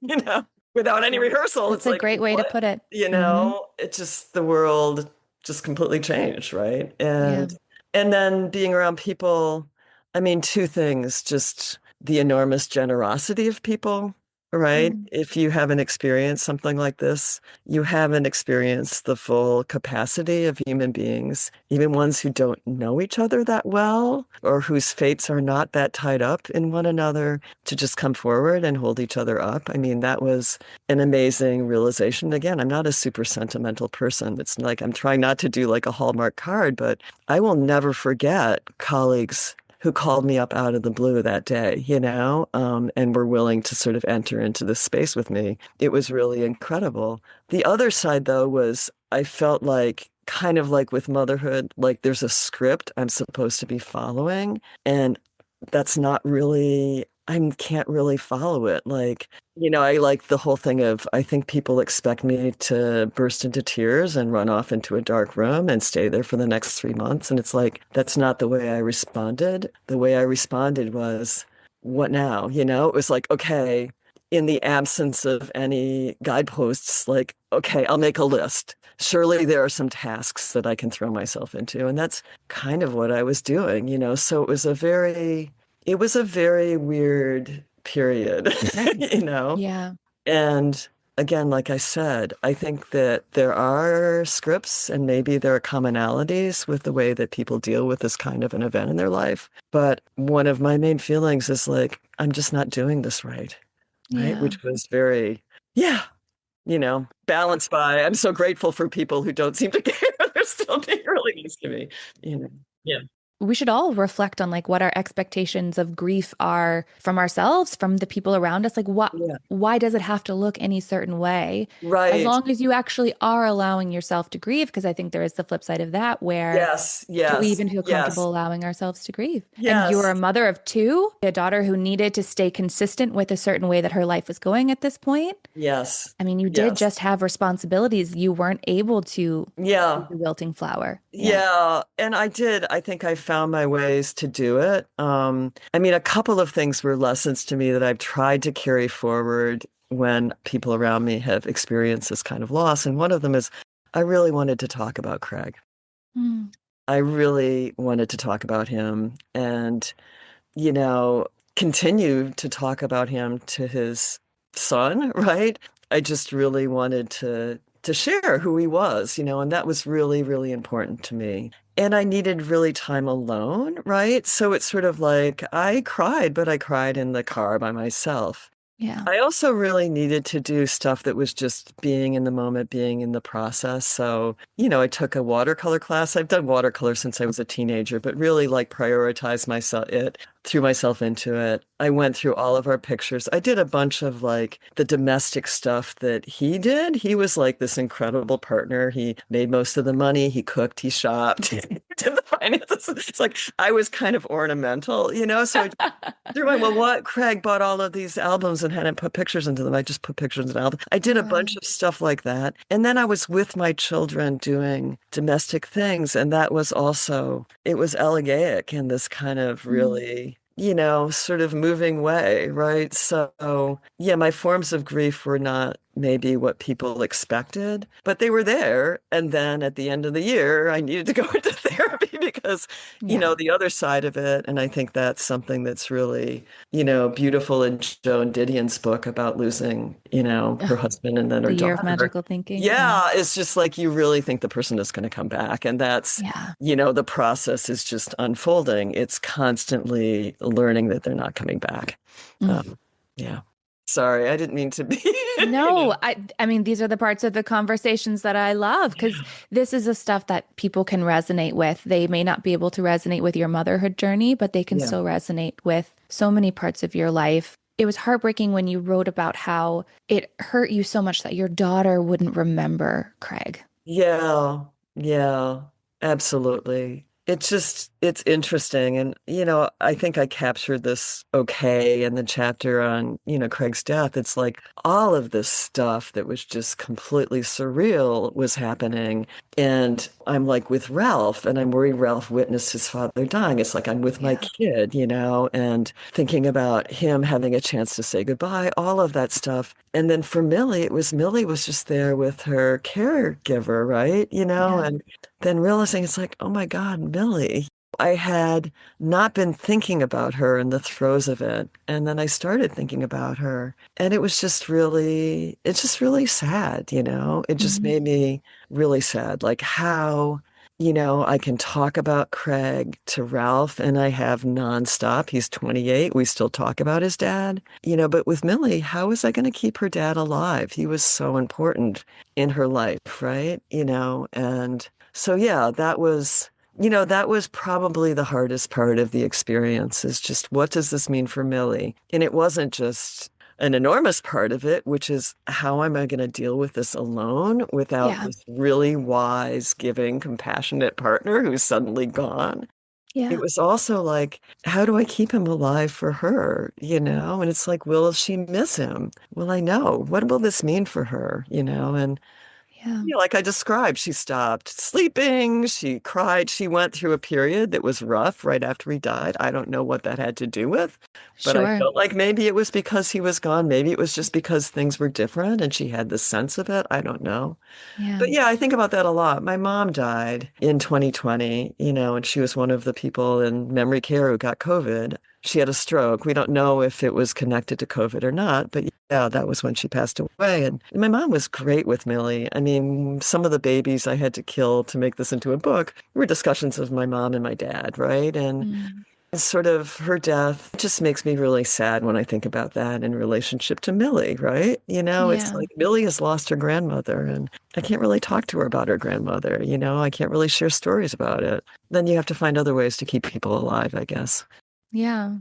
you know, without any rehearsal. That's It's a like, great way to what? put it. It just, the world just completely changed, right? Yeah. And then being around people, I mean, two things, just the enormous generosity of people, right? Mm. If you haven't experienced something like this, you haven't experienced the full capacity of human beings, even ones who don't know each other that well or whose fates are not that tied up in one another, to just come forward and hold each other up. I mean, that was an amazing realization. Again, I'm not a super sentimental person. It's like I'm trying not to do like a Hallmark card, but I will never forget colleagues who called me up out of the blue that day, and were willing to sort of enter into this space with me. It was really incredible. The other side, though, was I felt like, kind of like with motherhood, like there's a script I'm supposed to be following, and that's not really, I can't really follow it. Like, I like the whole thing of, I think people expect me to burst into tears and run off into a dark room and stay there for the next 3 months. And it's like, that's not the way I responded. The way I responded was, what now? It was like, okay, in the absence of any guideposts, like, okay, I'll make a list. Surely there are some tasks that I can throw myself into. And that's kind of what I was doing. So it was a very weird period, you know? Yeah. And again, like I said, I think that there are scripts and maybe there are commonalities with the way that people deal with this kind of an event in their life. But one of my main feelings is like, I'm just not doing this right, right? Yeah. Which was very, yeah, balanced by, I'm so grateful for people who don't seem to care. They're still being really nice to me, you know? Yeah. We should all reflect on like what our expectations of grief are from ourselves, from the people around us. Like Yeah. why does it have to look any certain way? As Right. long as you actually are allowing yourself to grieve, because I think there is the flip side of that where Yes. do we Yes. even feel Yes. comfortable allowing ourselves to grieve? And you're Yes. a mother of two, a daughter who needed to stay consistent with a certain way that her life was going at this point. Yes. I mean, you did Yes. just have responsibilities. You weren't able to be Yeah. the wilting flower. Yeah. Yeah. And I did. I think I found my ways to do it. I mean, a couple of things were lessons to me that I've tried to carry forward when people around me have experienced this kind of loss. And one of them is I really wanted to talk about Craig. Mm. I really wanted to talk about him and, you know, continue to talk about him to his son, right? I just really wanted to share who he was, and that was really, really important to me. And I needed really time alone, right? So it's sort of like I cried, but I cried in the car by myself. Yeah. I also really needed to do stuff that was just being in the moment, being in the process. So, I took a watercolor class. I've done watercolor since I was a teenager, but really like prioritize threw myself into it. I went through all of our pictures. I did a bunch of like the domestic stuff that he did. He was like this incredible partner. He made most of the money. He cooked, he shopped, he did the finances. It's like I was kind of ornamental, So I through my, well, what? Craig bought all of these albums and hadn't put pictures into them. I just put pictures in albums. I did a bunch Wow. of stuff like that. And then I was with my children doing domestic things. And that was also, it was elegaic in this kind of Mm. really, sort of moving way, right? So, yeah, my forms of grief were not maybe what people expected, but they were there. And then at the end of the year, I needed to go into therapy because Yeah. the other side of it. And I think that's something that's really, beautiful in Joan Didion's book about losing, her Ugh, husband and then her the year of daughter. magical thinking. Yeah. Yeah, it's just like you really think the person is going to come back. And that's, Yeah. the process is just unfolding. It's constantly learning that they're not coming back. Mm. Um, yeah. Sorry, I didn't mean to be, No, I mean these are the parts of the conversations that I love because this is the stuff that people can resonate with. They may not be able to resonate with your motherhood journey, but they can Yeah. still resonate with so many parts of your life. It was heartbreaking when you wrote about how it hurt you so much that your daughter wouldn't remember Craig. Yeah, yeah, absolutely. It's interesting. And, I think I captured this okay in the chapter on, Craig's death. It's like all of this stuff that was just completely surreal was happening. And I'm like with Ralph, and I'm worried Ralph witnessed his father dying. It's like I'm with my Yeah. kid, and thinking about him having a chance to say goodbye, all of that stuff. And then for Millie, Millie was just there with her caregiver, right? Yeah. And then realizing it's like, oh my God, Millie. I had not been thinking about her in the throes of it. And then I started thinking about her. And it's just really sad, It just Mhm. made me really sad. Like how, I can talk about Craig to Ralph and I have nonstop. He's 28. We still talk about his dad, but with Millie, how was I going to keep her dad alive? He was so important in her life, right? And so, yeah, that was probably the hardest part of the experience is just what does this mean for Millie? And it wasn't just an enormous part of it, which is how am I going to deal with this alone without Yeah. this really wise, giving, compassionate partner who's suddenly gone? It Yeah. was also like, how do I keep him alive for her? And it's like, will she miss him? Will I know? What will this mean for her? And Yeah. like I described, she stopped sleeping. She cried. She went through a period that was rough right after he died. I don't know what that had to do with, but I Sure. felt like maybe it was because he was gone. Maybe it was just because things were different and she had the sense of it. I don't know. Yeah. But yeah, I think about that a lot. My mom died in 2020, and she was one of the people in memory care who got COVID. She had a stroke. We don't know if it was connected to COVID or not, but yeah, that was when she passed away. And my mom was great with Millie. I mean, some of the babies I had to kill to make this into a book were discussions of my mom and my dad, right? And Mm. sort of her death just makes me really sad when I think about that in relationship to Millie, right? It's Yeah. like Millie has lost her grandmother and I can't really talk to her about her grandmother, I can't really share stories about it. Then you have to find other ways to keep people alive, I guess. Yeah.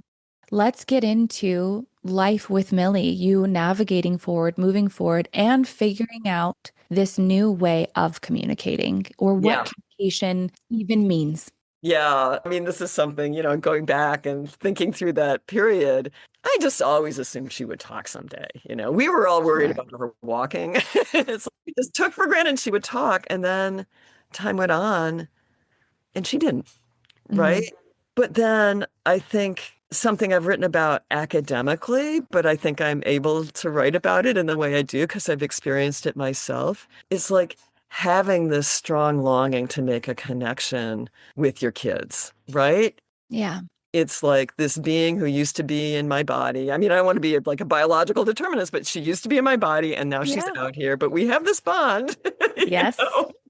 Let's get into life with Millie, you navigating forward, moving forward, and figuring out this new way of communicating or what Yeah. communication even means. Yeah. I mean, this is something, going back and thinking through that period, I just always assumed she would talk someday. We were all worried Sure. about her walking. It's like we just took for granted she would talk. And then time went on and she didn't. Hmm. Right. But then I think something I've written about academically, but I think I'm able to write about it in the way I do because I've experienced it myself. It's like having this strong longing to make a connection with your kids, right? Yeah. It's like this being who used to be in my body. I mean, I don't want to be like a biological determinist, but she used to be in my body and now she's Yeah. out here, but we have this bond, Yes.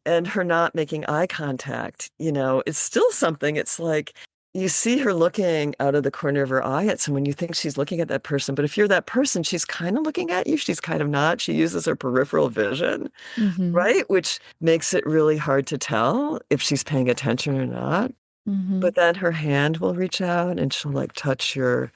And her not making eye contact, it's still something. It's like you see her looking out of the corner of her eye at someone, you think she's looking at that person, but if you're that person, she's kind of looking at you, she's kind of not. She uses her peripheral vision, Hmm. right? Which makes it really hard to tell if she's paying attention or not. Mm-hmm. but then her hand will reach out and she'll like touch your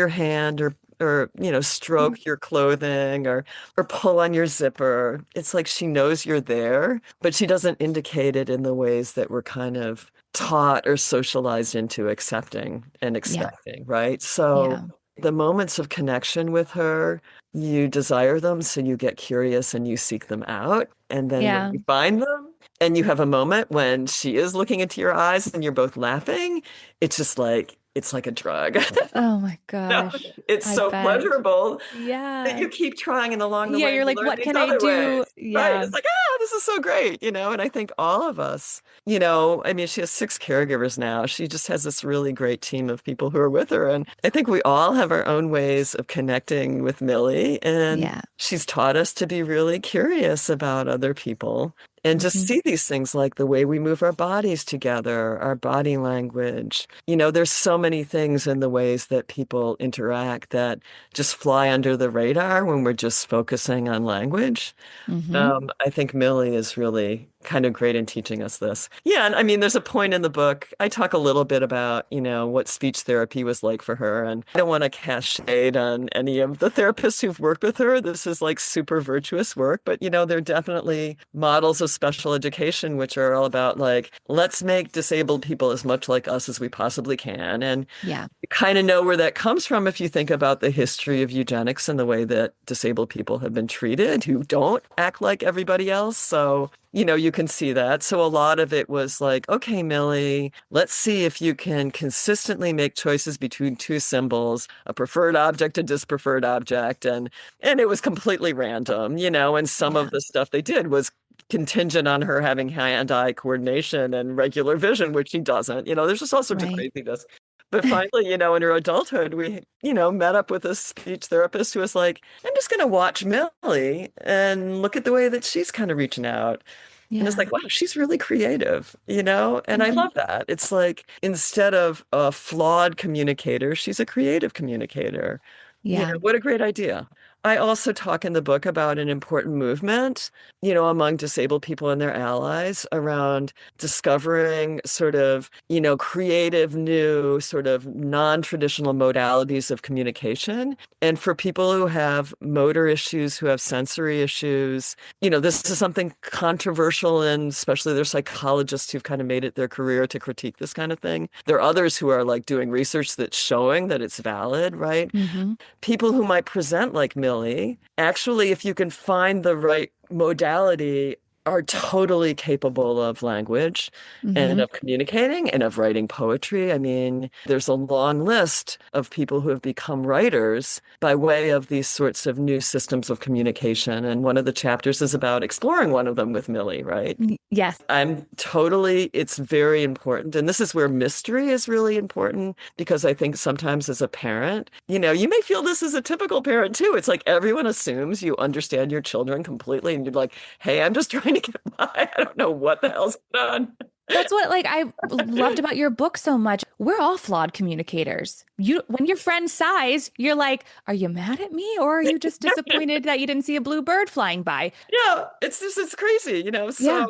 hand or stroke your clothing or pull on your zipper. It's like she knows you're there, but she doesn't indicate it in the ways that we're kind of taught or socialized into accepting and Yeah. expecting, right? So Yeah. the moments of connection with her, you desire them, so you get curious and you seek them out. And then when Yeah. you find them and you have a moment when she is looking into your eyes and you're both laughing, it's like a drug. Oh my No, gosh. it's I so bet. pleasurable that Yeah. you keep trying, and along the Yeah, way, you're you like, learn what these can I other do? ways. Right. Yeah. It's like, this is so great, And I think all of us, I mean, she has 6 caregivers now. She just has this really great team of people who are with her. And I think we all have our own ways of connecting with Millie. And Yeah. she's taught us to be really curious about other people and just Hmm. see these things like the way we move our bodies together, our body language. There's so many things in the ways that people interact that just fly under the radar when we're just focusing on language. Hmm. I think Millie is really kind of great in teaching us this. Yeah, and I mean, there's a point in the book. I talk a little bit about, what speech therapy was like for her. And I don't want to cast shade on any of the therapists who've worked with her. This is like super virtuous work, but, there are definitely models of special education, which are all about like, let's make disabled people as much like us as we possibly can. And Yeah. you kind of know where that comes from if you think about the history of eugenics and the way that disabled people have been treated who don't act like everybody else. So, you can see that. So a lot of it was like, okay, Millie, let's see if you can consistently make choices between two symbols, a preferred object, a dispreferred object. And it was completely random, and some Yeah. of the stuff they did was contingent on her having hand-eye coordination and regular vision, which she doesn't. There's just all sorts of Right. craziness. But finally, in her adulthood, we, met up with a speech therapist who was like, I'm just going to watch Millie and look at the way that she's kind of reaching out. And it's Yeah. like, wow, she's really creative. And I Hmm. love that. It's like instead of a flawed communicator, she's a creative communicator. Yeah. What a great idea. I also talk in the book about an important movement, among disabled people and their allies around discovering sort of, creative new sort of non-traditional modalities of communication. And for people who have motor issues, who have sensory issues, this is something controversial, and especially there's psychologists who've kind of made it their career to critique this kind of thing. There are others who are like doing research that's showing that it's valid, right? Hmm. People who might present like Millie, actually, if you can find the right modality, are totally capable of language and Hmm. of communicating and of writing poetry. I mean, there's a long list of people who have become writers by way of these sorts of new systems of communication. And one of the chapters is about exploring one of them with Millie, right? Yes. It's very important. And this is where mystery is really important because I think sometimes as a parent, you may feel this as a typical parent too. It's like everyone assumes you understand your children completely and you're like, hey, I'm just trying to get by. I don't know what the hell's going on. That's what like I loved about your book so much. We're all flawed communicators. When your friend sighs, you're like, "Are you mad at me or are you just disappointed that you didn't see a blue bird flying by?" Yeah, it's crazy. Yeah,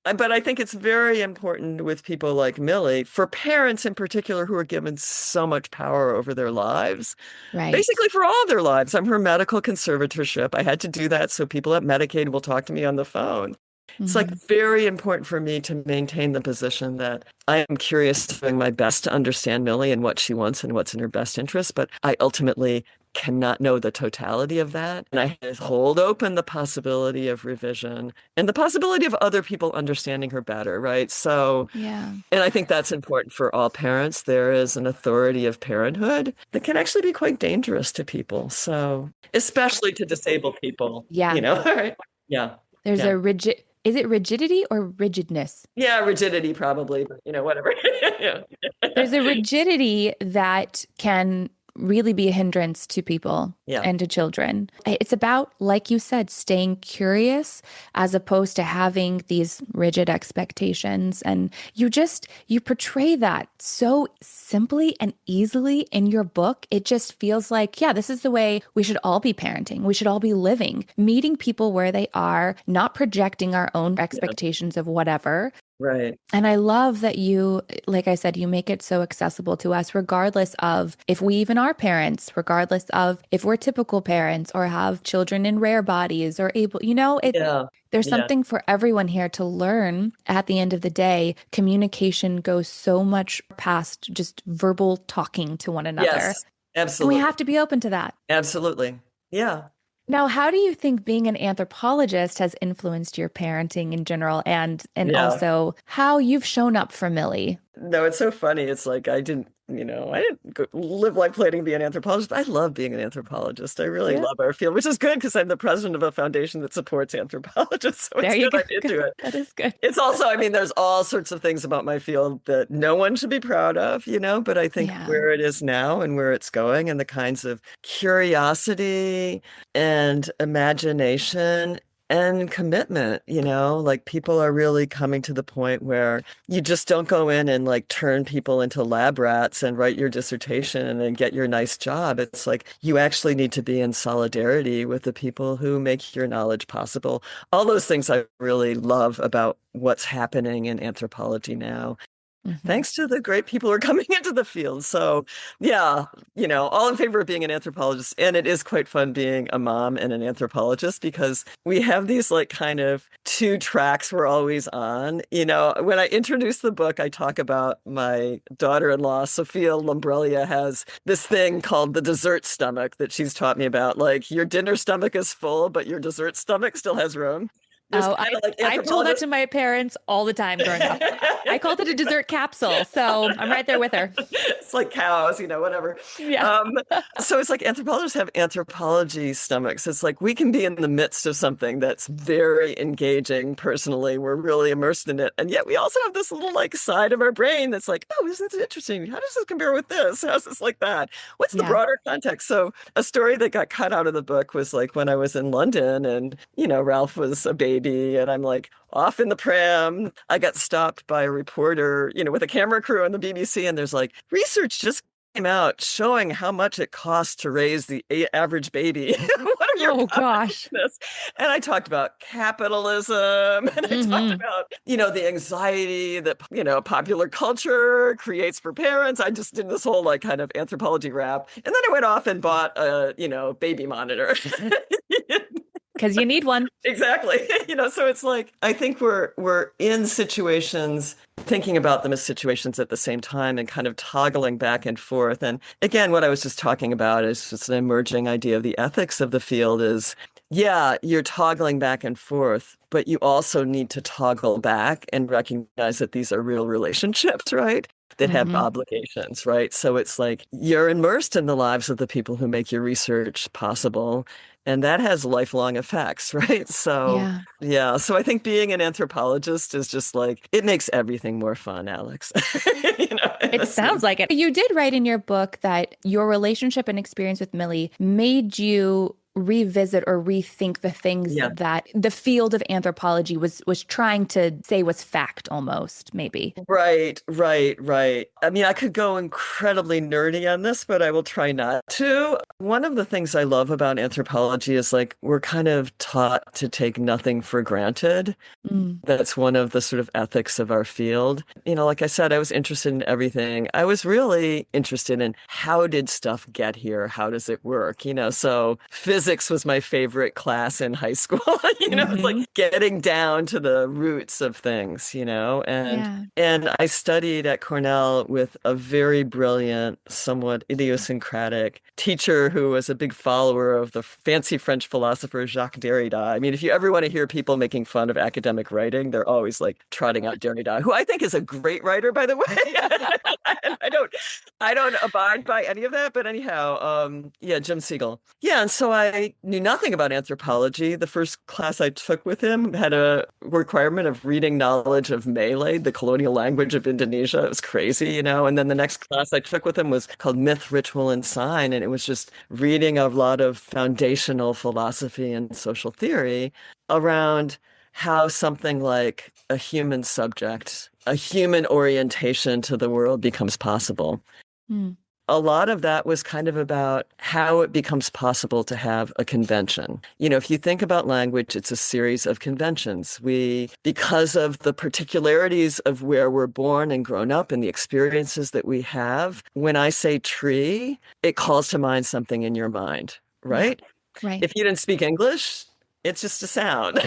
But I think it's very important with people like Millie, for parents in particular who are given so much power over their lives, right. basically for all their lives. I'm her medical conservatorship. I had to do that so people at Medicaid will talk to me on the phone. It's like Hmm. very important for me to maintain the position that I am curious, doing my best to understand Millie and what she wants and what's in her best interest, but I ultimately cannot know the totality of that. And I hold open the possibility of revision and the possibility of other people understanding her better, right? So, Yeah. and I think that's important for all parents. There is an authority of parenthood that can actually be quite dangerous to people. So, especially to disabled people, Yeah. all right? Yeah. There's Yeah. a rigid, is it rigidity or rigidness? Yeah, rigidity probably, but whatever. Yeah. There's a rigidity that can really be a hindrance to people Yeah. and to children. It's about, like you said, staying curious as opposed to having these rigid expectations. And you portray that so simply and easily in your book. It just feels like, yeah, this is the way we should all be parenting. We should all be living, meeting people where they are, not projecting our own Yeah. expectations of whatever. Right. And I love that you, like I said, you make it so accessible to us, regardless of if we even are parents, regardless of if we're typical parents or have children in rare bodies or able, Yeah. there's Yeah. something for everyone here to learn. At the end of the day, communication goes so much past just verbal talking to one another. Yes. And we have Absolutely. to be open to that. Absolutely. Yeah. Now, how do you think being an anthropologist has influenced your parenting in general and Yeah. also how you've shown up for Millie? No, it's so funny. It's like I didn't live life planning to be an anthropologist, but I love being an anthropologist. I really Yeah, love our field, which is good because I'm the president of a foundation that supports anthropologists. So there it's you good go. I'm into it. That is good. It's also, I mean, there's all sorts of things about my field that no one should be proud of, but I think Yeah. where it is now and where it's going and the kinds of curiosity and imagination and commitment, like people are really coming to the point where you just don't go in and like turn people into lab rats and write your dissertation and then get your nice job. It's like you actually need to be in solidarity with the people who make your knowledge possible. All those things I really love about what's happening in anthropology now, Hmm. thanks to the great people who are coming into the field. So, yeah, all in favor of being an anthropologist. And it is quite fun being a mom and an anthropologist because we have these like kind of two tracks we're always on. When I introduce the book, I talk about my daughter-in-law, Sophia Lombrelia, has this thing called the dessert stomach that she's taught me about. Like your dinner stomach is full, but your dessert stomach still has room. There's Oh, kind of like I've told that anthropologists. to my parents all the time growing up. I called it a dessert capsule, so I'm right there with her. It's like cows, whatever. Yeah. Um, so it's like anthropologists have anthropology stomachs. It's like we can be in the midst of something that's very engaging personally. We're really immersed in it. And yet we also have this little like side of our brain that's like, oh, isn't this interesting? How does this compare with this? How's this like that? What's the Yeah. broader context? So a story that got cut out of the book was like when I was in London and, Ralph was a baby and I'm like, off in the pram. I got stopped by a reporter, with a camera crew on the BBC, and there's like, research just came out showing how much it costs to raise the average baby. What are your Oh comments on gosh. this? And I talked about capitalism, and I talked Hmm. about, the anxiety that, popular culture creates for parents. I just did this whole like kind of anthropology rap. And then I went off and bought a, baby monitor. Because you need one. Exactly. So it's like I think we're in situations thinking about them as situations at the same time and kind of toggling back and forth. And again, what I was just talking about is just an emerging idea of the ethics of the field is, yeah, you're toggling back and forth, but you also need to toggle back and recognize that these are real relationships, right? That have Hmm. obligations, right? So it's like you're immersed in the lives of the people who make your research possible. And that has lifelong effects, right? So, Yeah. yeah. So I think being an anthropologist is just like, it makes everything more fun, Alex. In It a sounds sense. like it. You did write in your book that your relationship and experience with Millie made you revisit or rethink the things Yeah. that the field of anthropology was trying to say was fact almost, maybe. Right, right, right. I mean, I could go incredibly nerdy on this, but I will try not to. One of the things I love about anthropology is like we're kind of taught to take nothing for granted. Mm. That's one of the sort of ethics of our field. Like I said, I was interested in everything. I was really interested in how did stuff get here? How does it work? So physics was my favorite class in high school. It's like Hmm. getting down to the roots of things, Yeah. and I studied at Cornell with a very brilliant, somewhat idiosyncratic teacher who was a big follower of the fancy French philosopher Jacques Derrida. I mean, if you ever want to hear people making fun of academic writing, they're always like trotting out Derrida, who I think is a great writer, by the way. I don't abide by any of that, but anyhow, yeah, Jim Siegel. Yeah, and so I knew nothing about anthropology. The first class I took with him had a requirement of reading knowledge of Malay, the colonial language of Indonesia. It was crazy. And then the next class I took with him was called Myth, Ritual, and Sign, and it was just reading a lot of foundational philosophy and social theory around how something like a human subject, a human orientation to the world becomes possible. Mm. a lot of that was kind of about how it becomes possible to have a convention. If you think about language, it's a series of conventions. Because of the particularities of where we're born and grown up and the experiences that we have, when I say tree, it calls to mind something in your mind, Yeah. right? Right. If you didn't speak English, it's just a sound,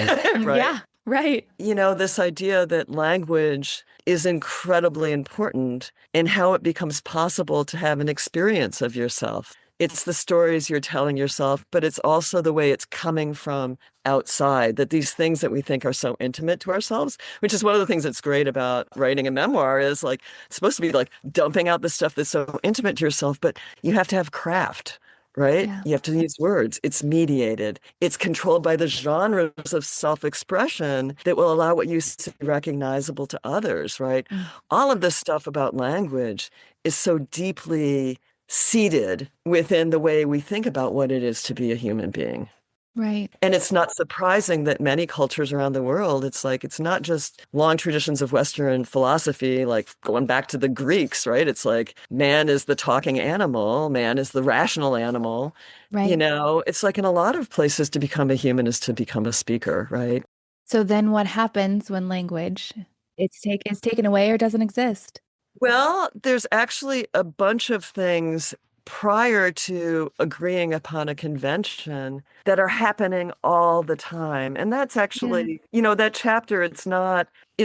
right? Yeah. Right. This idea that language is incredibly important in how it becomes possible to have an experience of yourself. It's the stories you're telling yourself, but it's also the way it's coming from outside, that these things that we think are so intimate to ourselves, which is one of the things that's great about writing a memoir is like, it's supposed to be like dumping out the stuff that's so intimate to yourself, but you have to have craft. Right? Yeah. You have to use words. It's mediated. It's controlled by the genres of self-expression that will allow what you say to be recognizable to others, right? Mm. All of this stuff about language is so deeply seated within the way we think about what it is to be a human being. Right. And it's not surprising that many cultures around the world, it's like, it's not just long traditions of Western philosophy, like going back to the Greeks, right? It's like man is the talking animal, man is the rational animal. Right. It's like in a lot of places to become a human is to become a speaker, right? So then what happens when language is taken away or doesn't exist? Well, there's actually a bunch of things prior to agreeing upon a convention that are happening all the time. And that's Yeah. actually, that chapter, it's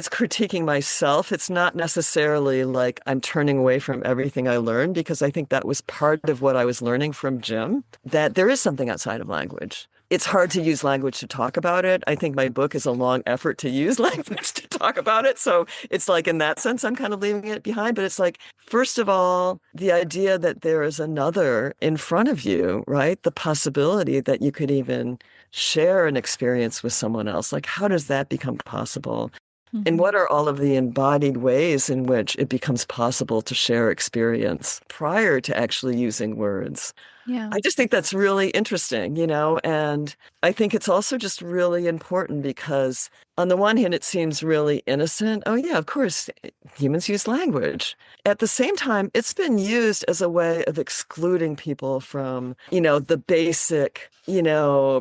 critiquing myself. It's not necessarily like I'm turning away from everything I learned, because I think that was part of what I was learning from Jim, that there is something outside of language. It's hard to use language to talk about it. I think my book is a long effort to use language to talk about it. So it's like, in that sense, I'm kind of leaving it behind. But it's like, first of all, the idea that there is another in front of you, right? The possibility that you could even share an experience with someone else. Like, how does that become possible? And Hmm. what are all of the embodied ways in which it becomes possible to share experience prior to actually using words? Yeah. I just think that's really interesting, and I think it's also just really important because on the one hand, it seems really innocent. Oh, yeah, of course, humans use language. At the same time, it's been used as a way of excluding people from, the basic,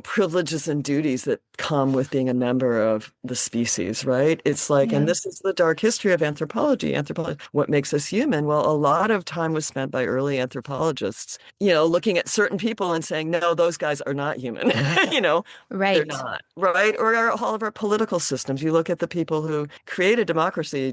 privileges and duties that come with being a member of the species, right? It's like, and Yeah. this is the dark history of anthropology. Anthropology, what makes us human? Well, a lot of time was spent by early anthropologists, looking at certain people and saying, no, those guys are not human. They're Right. not, right? Or all of our political systems. You look at the people who created democracy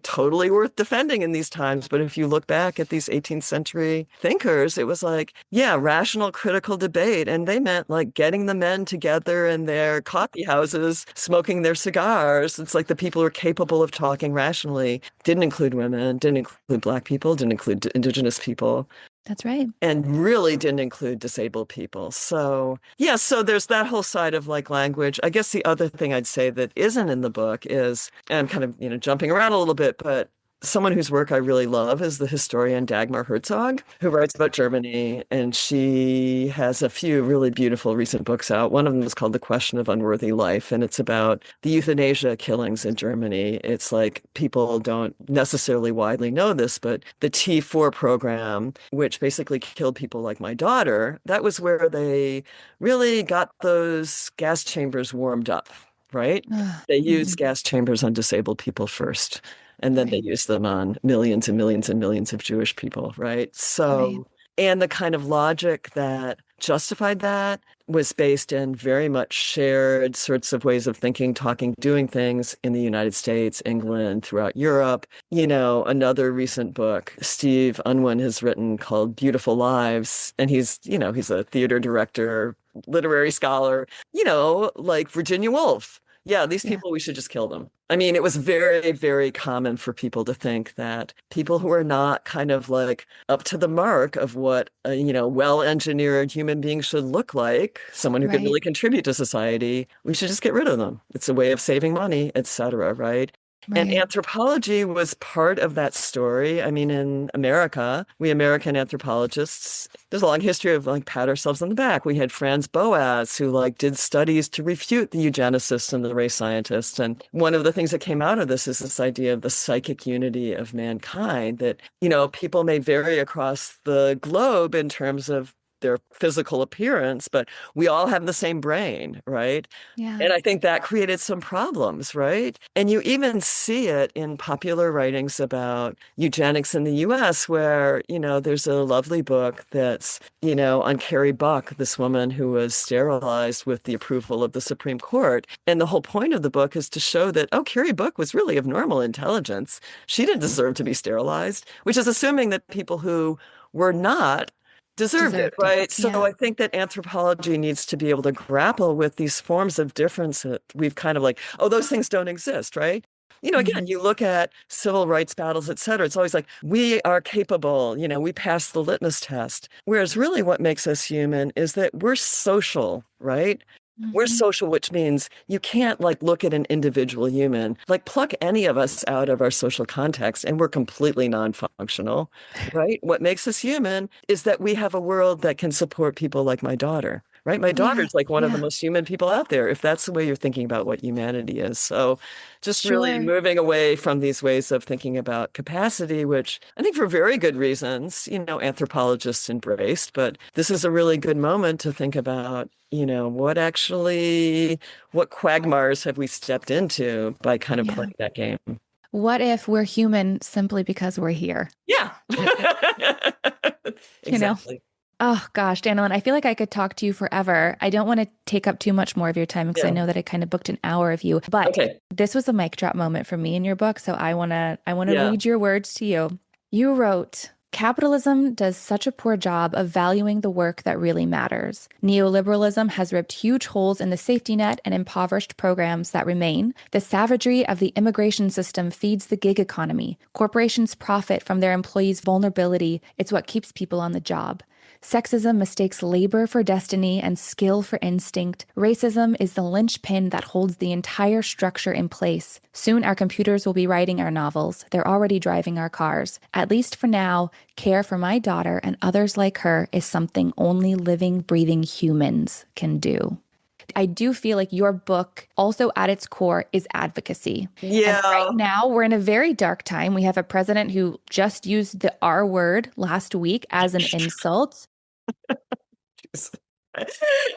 totally worth defending in these times. But if you look back at these 18th century thinkers, it was like, yeah, rational, critical debate. And they meant like getting the men together in their coffee houses, smoking their cigars. It's like the people who are capable of talking rationally didn't include women, didn't include Black people, didn't include Indigenous people, That's right. and really didn't include disabled people. So, yeah, so there's that whole side of like language. I guess the other thing I'd say that isn't in the book is, and I'm kind of, jumping around a little bit, but someone whose work I really love is the historian Dagmar Herzog, who writes about Germany. And she has a few really beautiful recent books out. One of them is called The Question of Unworthy Life, and it's about the euthanasia killings in Germany. It's like people don't necessarily widely know this, but the T4 program, which basically killed people like my daughter, that was where they really got those gas chambers warmed up, right? They used Mhm. gas chambers on disabled people first. And then they Right. use them on millions and millions and millions of Jewish people, right? Right. And the kind of logic that justified that was based in very much shared sorts of ways of thinking, talking, doing things in the United States, England, throughout Europe. Another recent book Steve Unwin has written called Beautiful Lives. And he's a theater director, literary scholar, like Virginia Woolf. Yeah, these Yeah. people, we should just kill them. I mean, it was very, very common for people to think that people who are not kind of like up to the mark of what a, well-engineered human being should look like, someone who could Right. really contribute to society, we should just get rid of them. It's a way of saving money, etc., right? And Right. anthropology was part of that story. I mean, in America, we American anthropologists, there's a long history of like pat ourselves on the back. We had Franz Boas who like did studies to refute the eugenicists and the race scientists. And one of the things that came out of this is this idea of the psychic unity of mankind that, people may vary across the globe in terms of their physical appearance, but we all have the same brain, right? Yeah. And I think that created some problems, right? And you even see it in popular writings about eugenics in the US, where, there's a lovely book that's, on Carrie Buck, this woman who was sterilized with the approval of the Supreme Court. And the whole point of the book is to show that, oh, Carrie Buck was really of normal intelligence. She didn't deserve to be sterilized, which is assuming that people who were not deserved it, Deserved it. right? So Yeah. I think that anthropology needs to be able to grapple with these forms of difference that we've kind of like, oh, those things don't exist, right? Again, Hmm. you look at civil rights battles, et cetera. It's always like, we are capable, we pass the litmus test. Whereas really what makes us human is that we're social, right? We're Hmm. social, which means you can't like look at an individual human, like pluck any of us out of our social context, and we're completely non-functional, right? What makes us human is that we have a world that can support people like my daughter, right? My Yeah. daughter's like one of the Yeah. most human people out there, if that's the way you're thinking about what humanity is. So just really Sure. moving away from these ways of thinking about capacity, which I think for very good reasons, anthropologists embraced, but this is a really good moment to think about what quagmires have we stepped into by kind of Yeah. playing that game? What if we're human simply because we're here? Yeah. You know? Exactly. Oh gosh, Danilyn, I feel like I could talk to you forever. I don't want to take up too much more of your time because I Yeah. know that I kind of booked an hour of you. But Okay. this was a mic drop moment for me in your book, so I want to Yeah. read your words to you. You wrote, "Capitalism does such a poor job of valuing the work that really matters. Neoliberalism has ripped huge holes in the safety net and impoverished programs that remain. The savagery of the immigration system feeds the gig economy. Corporations profit from their employees' vulnerability. It's what keeps people on the job. Sexism mistakes labor for destiny and skill for instinct. Racism is the linchpin that holds the entire structure in place. Soon our computers will be writing our novels. They're already driving our cars. At least for now, care for my daughter and others like her is something only living, breathing humans can do." I do feel like your book also at its core is advocacy. And right Yeah. now we're in a very dark time. We have a president who just used the R word last week as an insult.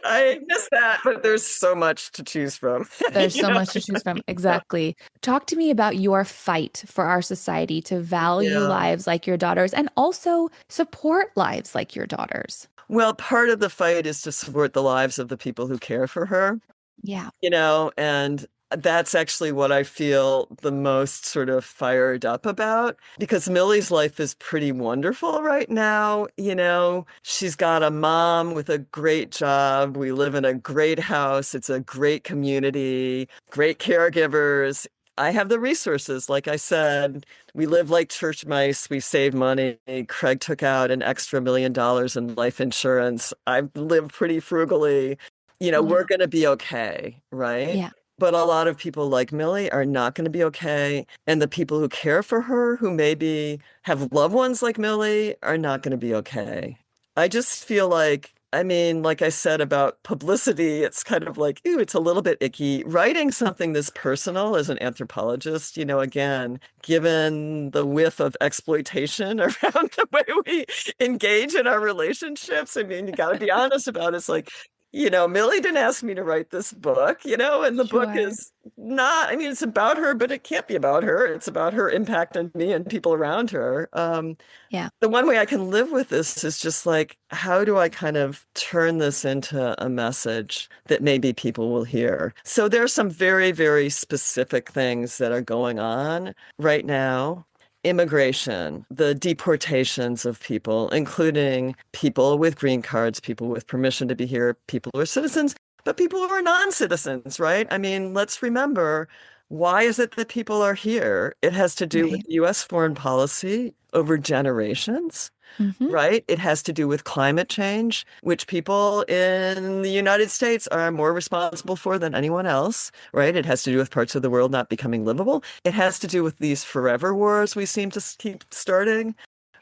I miss that, but there's so much to choose from. There's You so know? much to choose from. Exactly. Talk to me about your fight for our society to value Yeah. lives like your daughters and also support lives like your daughters. Well, part of the fight is to support the lives of the people who care for her. Yeah. And that's actually what I feel the most sort of fired up about because Millie's life is pretty wonderful right now. She's got a mom with a great job. We live in a great house. It's a great community, great caregivers. I have the resources. Like I said, we live like church mice. We save money. Craig took out an extra $1 million in life insurance. I've lived pretty frugally. We're Yeah. going to be okay, right? Yeah. But a lot of people like Millie are not going to be okay. And the people who care for her, who maybe have loved ones like Millie, are not going to be okay. I just feel like, I mean, like I said about publicity, it's kind of like, ooh, it's a little bit icky. Writing something this personal as an anthropologist, again, given the whiff of exploitation around the way we engage in our relationships, I mean, you got to be honest about it. It's like, Millie didn't ask me to write this book, and the book Sure. is not, I mean, it's about her, but it can't be about her. It's about her impact on me and people around her. Yeah. The one way I can live with this is just like, how do I kind of turn this into a message that maybe people will hear? So there's some very, very specific things that are going on right now. Immigration, the deportations of people, including people with green cards, people with permission to be here, people who are citizens, but people who are non-citizens, right? I mean, let's remember, why is it that people are here? It has to do with Right. US foreign policy over generations. Hmm. right? It has to do with climate change, which people in the United States are more responsible for than anyone else, right? It has to do with parts of the world not becoming livable. It has to do with these forever wars we seem to keep starting,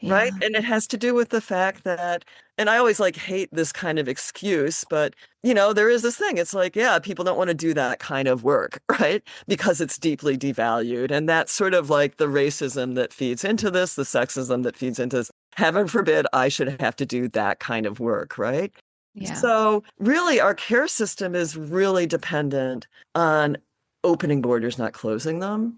right? Yeah. And it has to do with the fact that, and I always like hate this kind of excuse, but there is this thing. It's like, yeah, people don't want to do that kind of work, right? Because it's deeply devalued. And that's sort of like the racism that feeds into this, the sexism that feeds into this. Heaven forbid I should have to do that kind of work, right? Yeah. So really, our care system is really dependent on opening borders, not closing them.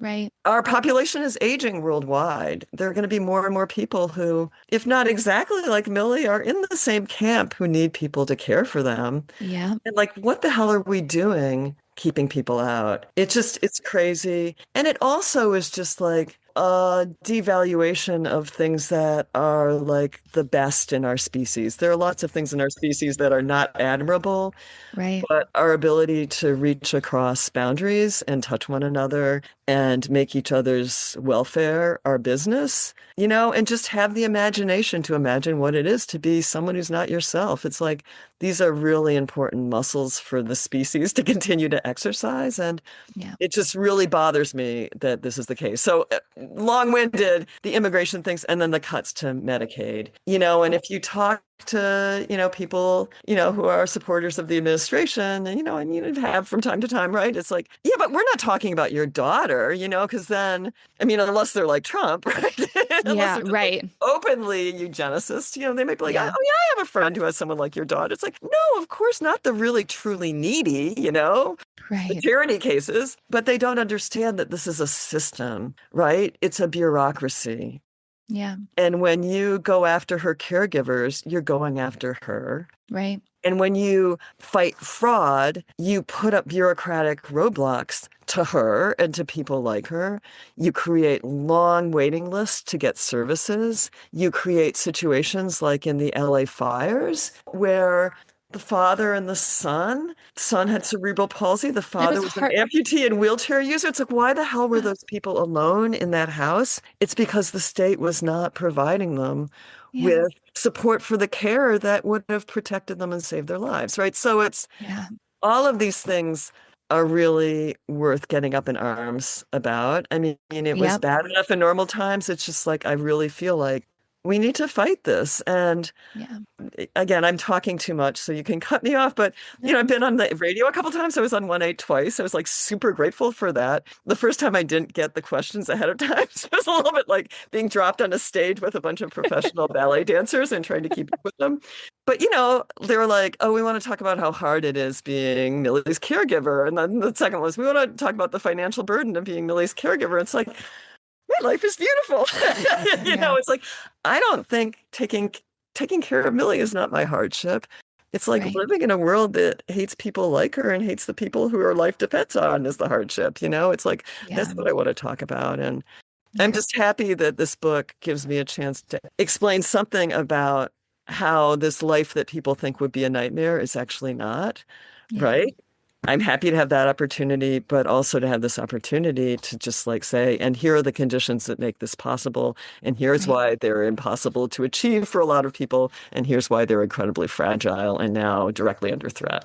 Right. Our population is aging worldwide. There are going to be more and more people who, if not exactly like Millie, are in the same camp who need people to care for them. Yeah. And like, what the hell are we doing keeping people out? It's crazy. And it also is just like a devaluation of things that are like the best in our species. There are lots of things in our species that are not admirable, Right. but our ability to reach across boundaries and touch one another and make each other's welfare our business, and just have the imagination to imagine what it is to be someone who's not yourself. It's like these are really important muscles for the species to continue to exercise. And Yeah. it just really bothers me that this is the case. So long-winded, the immigration things, and then the cuts to Medicaid. And if you talk to, people, who are supporters of the administration, and you have from time to time, right? It's like, yeah, but we're not talking about your daughter, because then, I mean, unless they're like Trump, right? Unless Yeah. they're just like Right. openly eugenicist, they might be like, oh Yeah. yeah, I have a friend who has someone like your daughter. It's like, no, of course not the really truly needy, the Right. tyranny cases, but they don't understand that this is a system, right? It's a bureaucracy. Yeah. And when you go after her caregivers, you're going after her. Right. And when you fight fraud, you put up bureaucratic roadblocks to her and to people like her. You create long waiting lists to get services. You create situations like in the LA fires where the father and the son had cerebral palsy. The It father was was an hard. amputee and wheelchair user. It's like, why the hell were those people alone in that house? It's because the state was not providing them Yeah. with support for the care that would have protected them and saved their lives, right? So it's Yeah. all of these things are really worth getting up in arms about. I mean, it was Yep. bad enough in normal times. It's just like I really feel like we need to fight this. And Yeah. again, I'm talking too much, so you can cut me off. But No. I've been on the radio a couple times. I was on 1-8 twice. I was like super grateful for that. The first time I didn't get the questions ahead of time, so it was a little bit like being dropped on a stage with a bunch of professional ballet dancers and trying to keep up with them. But they were like, "Oh, we want to talk about how hard it is being Millie's caregiver," and then the second was, "We want to talk about the financial burden of being Millie's caregiver." It's like, my life is beautiful. Yeah. It's like I don't think taking care of Millie is not my hardship. It's like Right. living in a world that hates people like her and hates the people who her life depends on is the hardship. It's like Yeah. that's what I want to talk about. And I'm Yeah. just happy that this book gives me a chance to explain something about how this life that people think would be a nightmare is actually not, Yeah. right? I'm happy to have that opportunity, but also to have this opportunity to just like say, and here are the conditions that make this possible, and here's Right. why they're impossible to achieve for a lot of people, and here's why they're incredibly fragile and now directly under threat.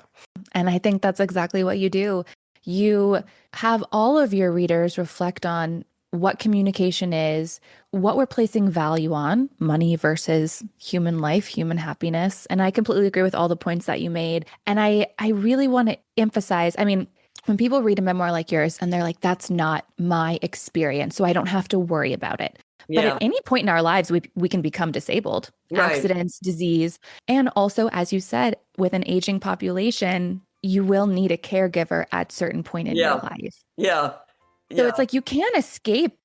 And I think that's exactly what you do. You have all of your readers reflect on what communication is, what we're placing value on, money versus human life, human happiness. And I completely agree with all the points that you made. And I really want to emphasize, I mean, when people read a memoir like yours and they're like, that's not my experience, so I don't have to worry about it. But at Yeah, any point in our lives, we can become disabled, right. accidents, disease. And also, as you said, with an aging population, you will need a caregiver at certain point in your Yeah, life. yeah, So yeah, it's like you can't escape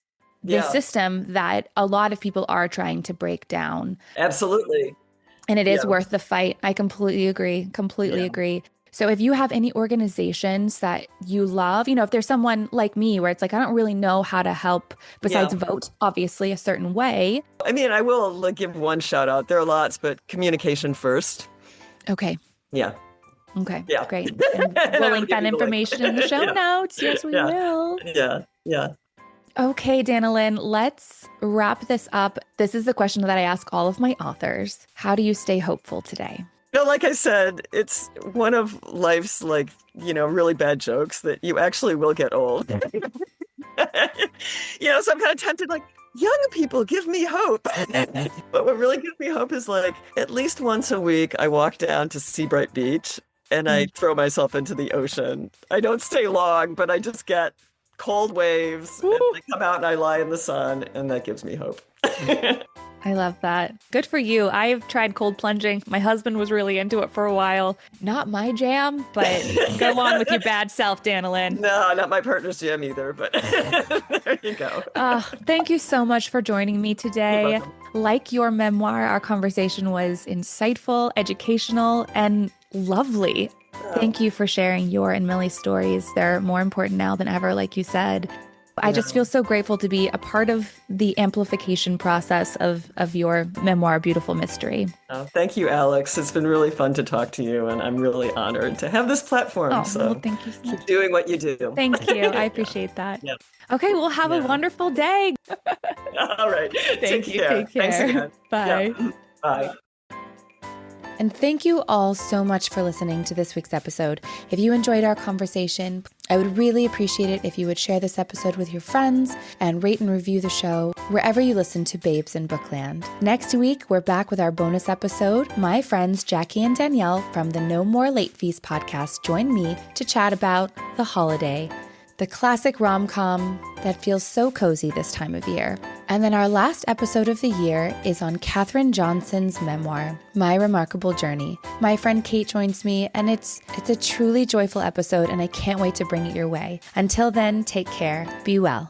this yeah, system that a lot of people are trying to break down. absolutely. And it is Yeah, worth the fight. I completely agree. Completely yeah, agree. So if you have any organizations that you love, if there's someone like me where it's like, I don't really know how to help besides yeah. vote, obviously, a certain way. I mean, I will like, give one shout out. There are lots, but communication first. Okay. Yeah, Okay. yeah. Great. And And we'll I will link give that you the link. information in the show Yeah, notes. Yes, we yeah, will. yeah, yeah. Okay, Danilyn, let's wrap this up. This is the question that I ask all of my authors. How do you stay hopeful today? Like I said, it's one of life's really bad jokes that you actually will get old. So I'm kind of tempted, like, young people give me hope. But what really gives me hope is like at least once a week I walk down to Seabright Beach and I Mm. throw myself into the ocean. I don't stay long, but I just get cold waves and Woo. I come out and I lie in the sun, and that gives me hope. I love that. Good for you. I've tried cold plunging. My husband was really into it for a while. Not my jam, but go on with your bad self, Danilyn. No, not my partner's jam either, but there you go. Thank you so much for joining me You're today. welcome. Like your memoir, our conversation was insightful, educational, and lovely. Oh, Thank you for sharing your and Millie's stories. They're more important now than ever, like you said. I just yeah. feel so grateful to be a part of the amplification process of your memoir, Beautiful Mystery. Oh, thank you, Alex. It's been really fun to talk to you, and I'm really honored to have this platform. Oh, well, So thank you so much. keep doing what you do. Thank you. I Yeah, appreciate that. yeah, Okay, well, have a yeah. wonderful day. All right. Take Thank you. care. Take Thanks care. again. Yeah. Bye. Bye. And thank you all so much for listening to this week's episode. If you enjoyed our conversation, I would really appreciate it if you would share this episode with your friends and rate and review the show wherever you listen to Babes in Bookland. Next week, we're back with our bonus episode. My friends Jackie and Danielle from the No More Late Fees podcast join me to chat about The Holiday, the classic rom-com that feels so cozy this time of year. And then our last episode of the year is on Katherine Johnson's memoir, My Remarkable Journey. My friend Kate joins me, and it's a truly joyful episode, and I can't wait to bring it your way. Until then, take care. Be well.